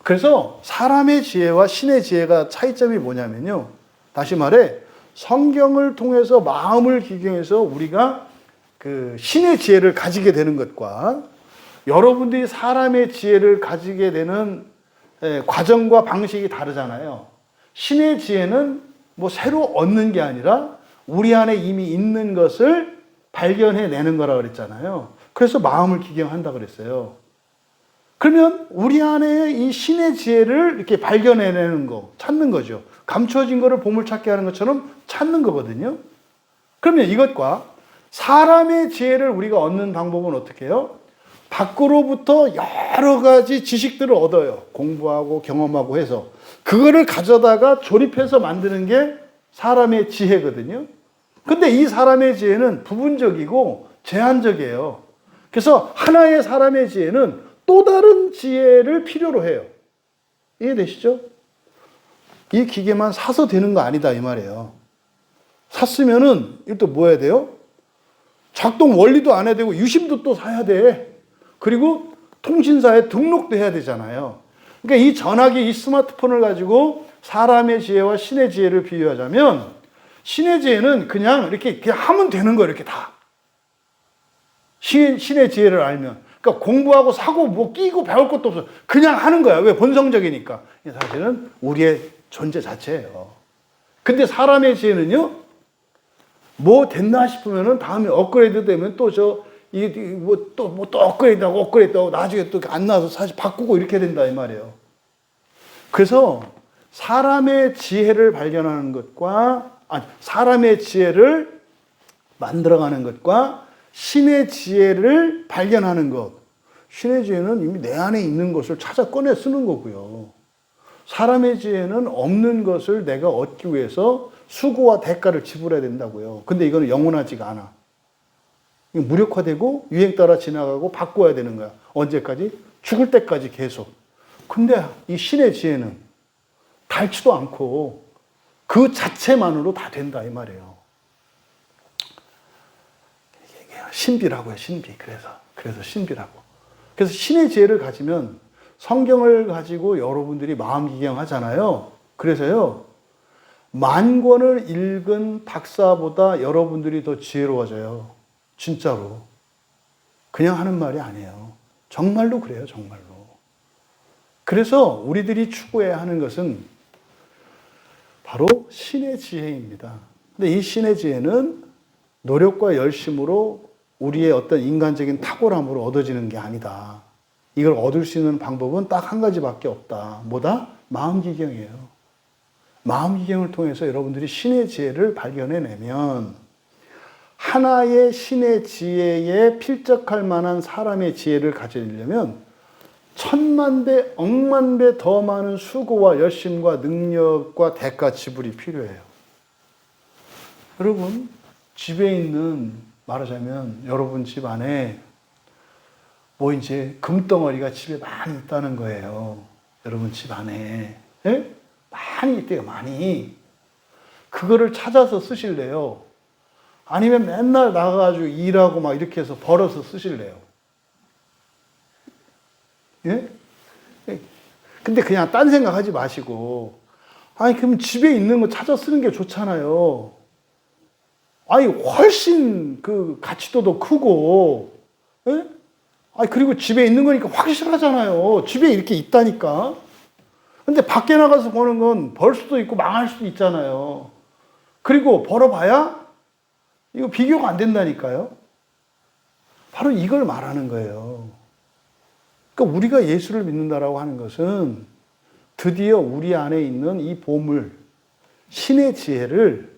그래서 사람의 지혜와 신의 지혜가 차이점이 뭐냐면요, 다시 말해 성경을 통해서 마음을 기경해서 우리가 그 신의 지혜를 가지게 되는 것과 여러분들이 사람의 지혜를 가지게 되는 과정과 방식이 다르잖아요. 신의 지혜는 뭐 새로 얻는 게 아니라 우리 안에 이미 있는 것을 발견해내는 거라 그랬잖아요. 그래서 마음을 기경한다 그랬어요. 그러면 우리 안에 이 신의 지혜를 이렇게 발견해내는 거, 찾는 거죠. 감추어진 거를 보물찾기 하는 것처럼 찾는 거거든요. 그러면 이것과 사람의 지혜를 우리가 얻는 방법은 어떻게 해요? 밖으로부터 여러 가지 지식들을 얻어요. 공부하고 경험하고 해서. 그거를 가져다가 조립해서 만드는 게 사람의 지혜거든요. 근데 이 사람의 지혜는 부분적이고 제한적이에요. 그래서 하나의 사람의 지혜는 또 다른 지혜를 필요로 해요. 이해되시죠? 이 기계만 사서 되는 거 아니다 이 말이에요. 샀으면은 이또 뭐 해야 돼요? 작동 원리도 안 해야 되고 유심도 또 사야 돼. 그리고 통신사에 등록도 해야 되잖아요. 그러니까 이 전화기, 이 스마트폰을 가지고 사람의 지혜와 신의 지혜를 비유하자면 신의 지혜는 그냥 이렇게 하면 되는 거예요. 이렇게 다. 신의 지혜를 알면. 그러니까 공부하고 사고 뭐 끼고 배울 것도 없어. 그냥 하는 거야. 왜? 본성적이니까. 사실은 우리의 존재 자체예요. 근데 사람의 지혜는요, 뭐 됐나 싶으면은 다음에 업그레이드 되면 또 또 업그레이드하고 나중에 또 안 나와서 사실 바꾸고 이렇게 된다 이 말이에요. 그래서 사람의 지혜를 발견하는 것과 사람의 지혜를 만들어가는 것과 신의 지혜를 발견하는 것. 신의 지혜는 이미 내 안에 있는 것을 찾아 꺼내 쓰는 거고요. 사람의 지혜는 없는 것을 내가 얻기 위해서 수고와 대가를 지불해야 된다고요. 근데 이거는 영원하지가 않아. 무력화되고 유행 따라 지나가고 바꿔야 되는 거야. 언제까지? 죽을 때까지 계속. 근데 이 신의 지혜는 닳지도 않고 그 자체만으로 다 된다 이 말이에요. 이게 신비라고요, 신비. 그래서 신비라고. 그래서 신의 지혜를 가지면 성경을 가지고 여러분들이 마음기경 하잖아요. 그래서요, 만 권을 읽은 박사보다 여러분들이 더 지혜로워져요. 진짜로. 그냥 하는 말이 아니에요. 정말로 그래요, 정말로. 그래서 우리들이 추구해야 하는 것은 바로 신의 지혜입니다. 근데 이 신의 지혜는 노력과 열심으로 우리의 어떤 인간적인 탁월함으로 얻어지는 게 아니다. 이걸 얻을 수 있는 방법은 딱 한 가지밖에 없다. 뭐다? 마음기경이에요. 마음기경을 통해서 여러분들이 신의 지혜를 발견해내면 하나의 신의 지혜에 필적할 만한 사람의 지혜를 가지려면 천만 배, 억만 배 더 많은 수고와 열심과 능력과 대가 지불이 필요해요. 여러분, 집에 있는, 말하자면 여러분 집 안에 뭐 이제 금덩어리가 집에 많이 있다는 거예요. 여러분 집 안에. 예? 많이 있대요, 많이. 그거를 찾아서 쓰실래요? 아니면 맨날 나가가지고 일하고 막 이렇게 해서 벌어서 쓰실래요? 예? 근데 그냥 딴 생각 하지 마시고, 아니, 그럼 집에 있는 거 찾아 쓰는 게 좋잖아요. 아니, 훨씬 그 가치도 크고, 예? 아니, 그리고 집에 있는 거니까 확실하잖아요. 집에 이렇게 있다니까. 근데 밖에 나가서 보는 건 벌 수도 있고 망할 수도 있잖아요. 그리고 벌어봐야 이거 비교가 안 된다니까요. 바로 이걸 말하는 거예요. 그러니까 우리가 예수를 믿는다라고 하는 것은 드디어 우리 안에 있는 이 보물, 신의 지혜를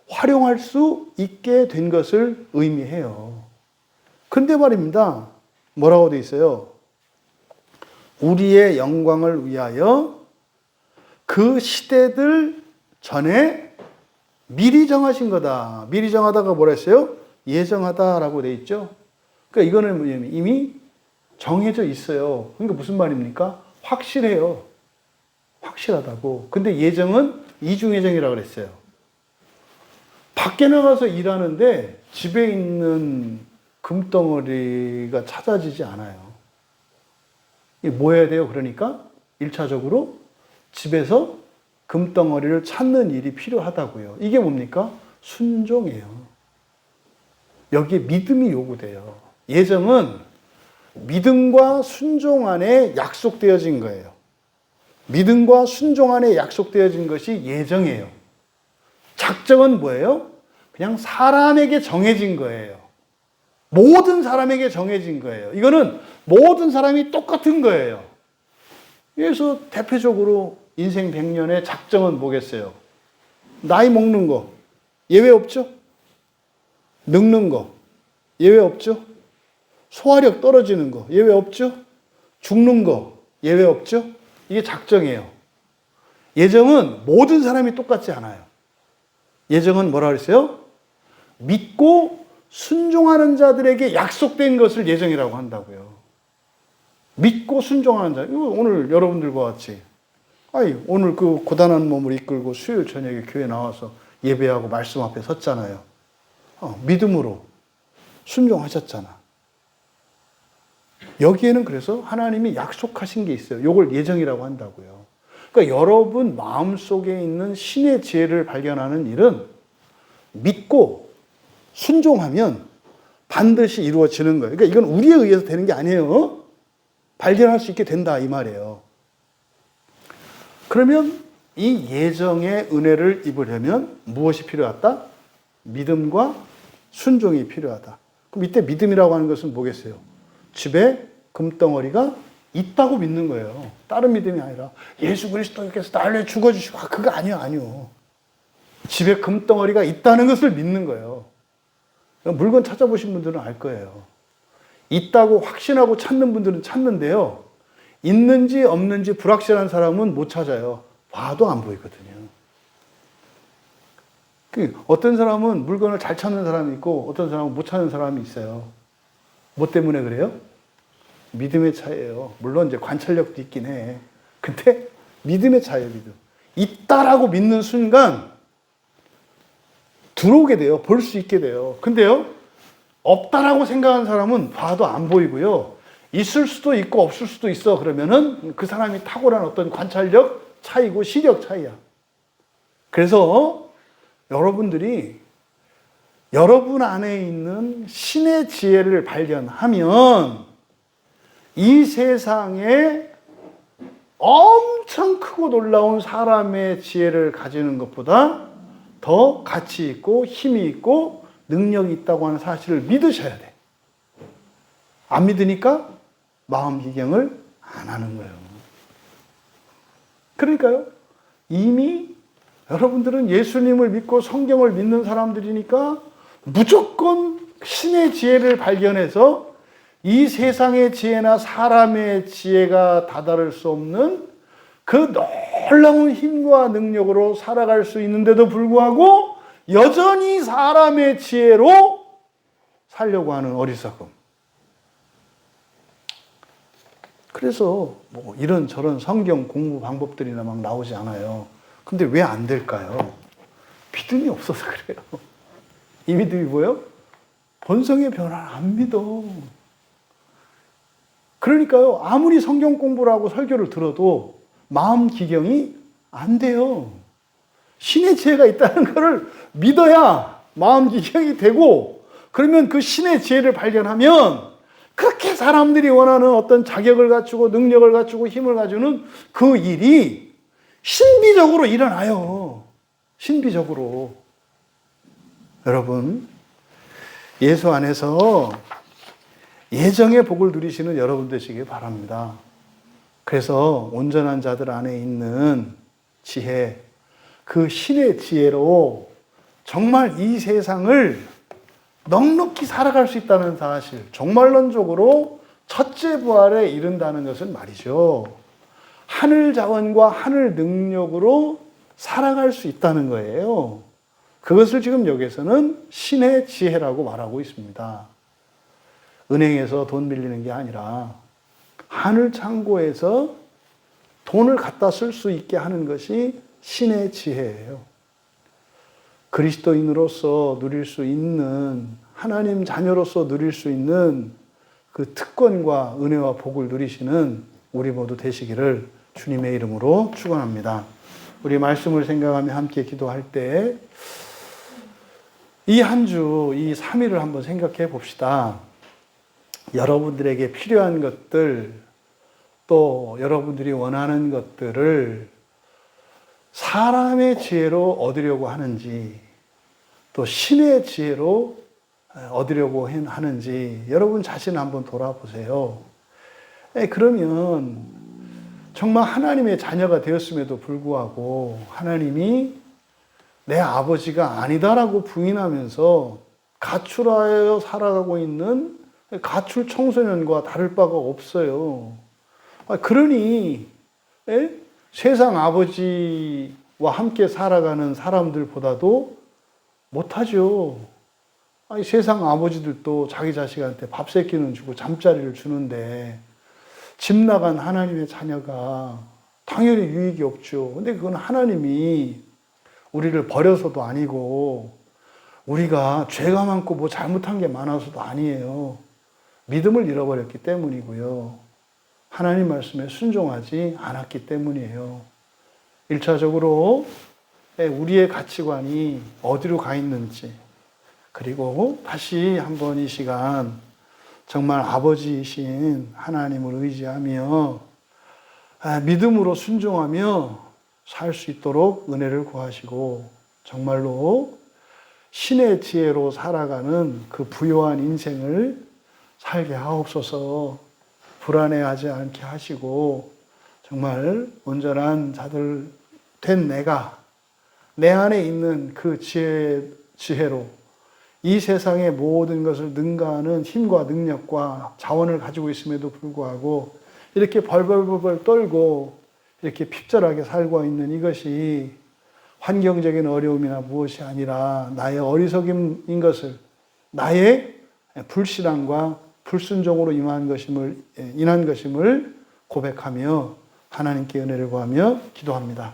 활용할 수 있게 된 것을 의미해요. 근데 말입니다. 뭐라고 돼 있어요? 우리의 영광을 위하여 그 시대들 전에 미리 정하신 거다. 미리 정하다가 뭐라 했어요? 예정하다라고 돼 있죠. 그러니까 이거는 뭐냐면 이미 정해져 있어요. 그러니까 무슨 말입니까? 확실해요. 확실하다고. 근데 예정은 이중예정이라고 그랬어요. 밖에 나가서 일하는데 집에 있는 금덩어리가 찾아지지 않아요. 뭐 해야 돼요? 그러니까 1차적으로 집에서 금덩어리를 찾는 일이 필요하다고요. 이게 뭡니까? 순종이에요. 여기에 믿음이 요구돼요. 예정은 믿음과 순종 안에 약속되어진 거예요. 믿음과 순종 안에 약속되어진 것이 예정이에요. 작정은 뭐예요? 그냥 사람에게 정해진 거예요. 모든 사람에게 정해진 거예요. 이거는 모든 사람이 똑같은 거예요. 그래서 대표적으로 인생 100년의 작정은 뭐겠어요? 나이 먹는 거 예외 없죠? 늙는 거 예외 없죠? 소화력 떨어지는 거 예외 없죠? 죽는 거 예외 없죠? 이게 작정이에요. 예정은 모든 사람이 똑같지 않아요. 예정은 뭐라 그랬어요? 믿고 순종하는 자들에게 약속된 것을 예정이라고 한다고요. 믿고 순종하는 자. 이거 오늘 여러분들과 같이 오늘 그 고단한 몸을 이끌고 수요일 저녁에 교회 나와서 예배하고 말씀 앞에 섰잖아요. 믿음으로 순종하셨잖아. 여기에는 그래서 하나님이 약속하신 게 있어요. 이걸 예정이라고 한다고요. 그러니까 여러분 마음속에 있는 신의 지혜를 발견하는 일은 믿고 순종하면 반드시 이루어지는 거예요. 그러니까 이건 우리에 의해서 되는 게 아니에요. 발견할 수 있게 된다 이 말이에요. 그러면 이 예정의 은혜를 입으려면 무엇이 필요하다? 믿음과 순종이 필요하다. 그럼 이때 믿음이라고 하는 것은 뭐겠어요? 집에 금덩어리가 있다고 믿는 거예요. 다른 믿음이 아니라 예수 그리스도께서 나를 위해 죽어주시고 그거 아니요. 집에 금덩어리가 있다는 것을 믿는 거예요. 물건 찾아보신 분들은 알 거예요. 있다고 확신하고 찾는 분들은 찾는데요. 있는지 없는지 불확실한 사람은 못 찾아요. 봐도 안 보이거든요. 어떤 사람은 물건을 잘 찾는 사람이 있고 어떤 사람은 못 찾는 사람이 있어요. 뭐 때문에 그래요? 믿음의 차이예요. 물론 이제 관찰력도 있긴 해. 근데 믿음의 차이예요, 믿음. 있다라고 믿는 순간 들어오게 돼요. 볼 수 있게 돼요. 근데요, 없다라고 생각하는 사람은 봐도 안 보이고요. 있을 수도 있고 없을 수도 있어. 그러면은 그 사람이 탁월한 어떤 관찰력 차이고 시력 차이야. 그래서 여러분들이 여러분 안에 있는 신의 지혜를 발견하면 이 세상에 엄청 크고 놀라운 사람의 지혜를 가지는 것보다 더 가치 있고 힘이 있고 능력이 있다고 하는 사실을 믿으셔야 돼. 안 믿으니까 마음 기경을 안 하는 거예요. 그러니까요. 이미 여러분들은 예수님을 믿고 성경을 믿는 사람들이니까 무조건 신의 지혜를 발견해서 이 세상의 지혜나 사람의 지혜가 다다를 수 없는 그 놀라운 힘과 능력으로 살아갈 수 있는데도 불구하고 여전히 사람의 지혜로 살려고 하는 어리석음. 그래서 뭐 이런저런 성경 공부 방법들이나 막 나오지 않아요. 근데 왜 안 될까요? 믿음이 없어서 그래요. 이 믿음이 뭐예요? 본성의 변화를 안 믿어. 그러니까요, 아무리 성경 공부를 하고 설교를 들어도 마음 기경이 안 돼요. 신의 지혜가 있다는 것을 믿어야 마음 기경이 되고, 그러면 그 신의 지혜를 발견하면 그렇게 사람들이 원하는 어떤 자격을 갖추고 능력을 갖추고 힘을 가지고는 그 일이 신비적으로 일어나요. 신비적으로. 여러분, 예수 안에서 예정의 복을 누리시는 여러분 되시길 바랍니다. 그래서 온전한 자들 안에 있는 지혜, 그 신의 지혜로 정말 이 세상을 넉넉히 살아갈 수 있다는 사실, 정말론적으로 첫째 부활에 이른다는 것은 말이죠, 하늘 자원과 하늘 능력으로 살아갈 수 있다는 거예요. 그것을 지금 여기서는 신의 지혜라고 말하고 있습니다. 은행에서 돈 빌리는 게 아니라 하늘 창고에서 돈을 갖다 쓸 수 있게 하는 것이 신의 지혜예요. 그리스도인으로서 누릴 수 있는, 하나님 자녀로서 누릴 수 있는 그 특권과 은혜와 복을 누리시는 우리 모두 되시기를 주님의 이름으로 축원합니다. 우리 말씀을 생각하며 함께 기도할 때 이 한 주, 이 3일을 한번 생각해 봅시다. 여러분들에게 필요한 것들, 또 여러분들이 원하는 것들을 사람의 지혜로 얻으려고 하는지, 또 신의 지혜로 얻으려고 하는지 여러분 자신 한번 돌아보세요. 그러면 정말 하나님의 자녀가 되었음에도 불구하고 하나님이 내 아버지가 아니다라고 부인하면서 가출하여 살아가고 있는 가출 청소년과 다를 바가 없어요. 그러니 세상 아버지와 함께 살아가는 사람들보다도 못하죠. 세상 아버지들도 자기 자식한테 밥 세 끼는 주고 잠자리를 주는데 집 나간 하나님의 자녀가 당연히 유익이 없죠. 근데 그건 하나님이 우리를 버려서도 아니고 우리가 죄가 많고 뭐 잘못한 게 많아서도 아니에요. 믿음을 잃어버렸기 때문이고요. 하나님 말씀에 순종하지 않았기 때문이에요. 1차적으로 우리의 가치관이 어디로 가 있는지, 그리고 다시 한번 이 시간 정말 아버지이신 하나님을 의지하며 믿음으로 순종하며 살 수 있도록 은혜를 구하시고 정말로 신의 지혜로 살아가는 그 부요한 인생을 살게 하옵소서. 불안해하지 않게 하시고 정말 온전한 자들 된 내가 내 안에 있는 그 지혜로 이 세상의 모든 것을 능가하는 힘과 능력과 자원을 가지고 있음에도 불구하고 이렇게 벌벌벌 떨고 이렇게 핍절하게 살고 있는 이것이 환경적인 어려움이나 무엇이 아니라 나의 어리석임인 것을, 나의 불신앙과 불순종으로 인한 것임을 고백하며 하나님께 은혜를 구하며 기도합니다.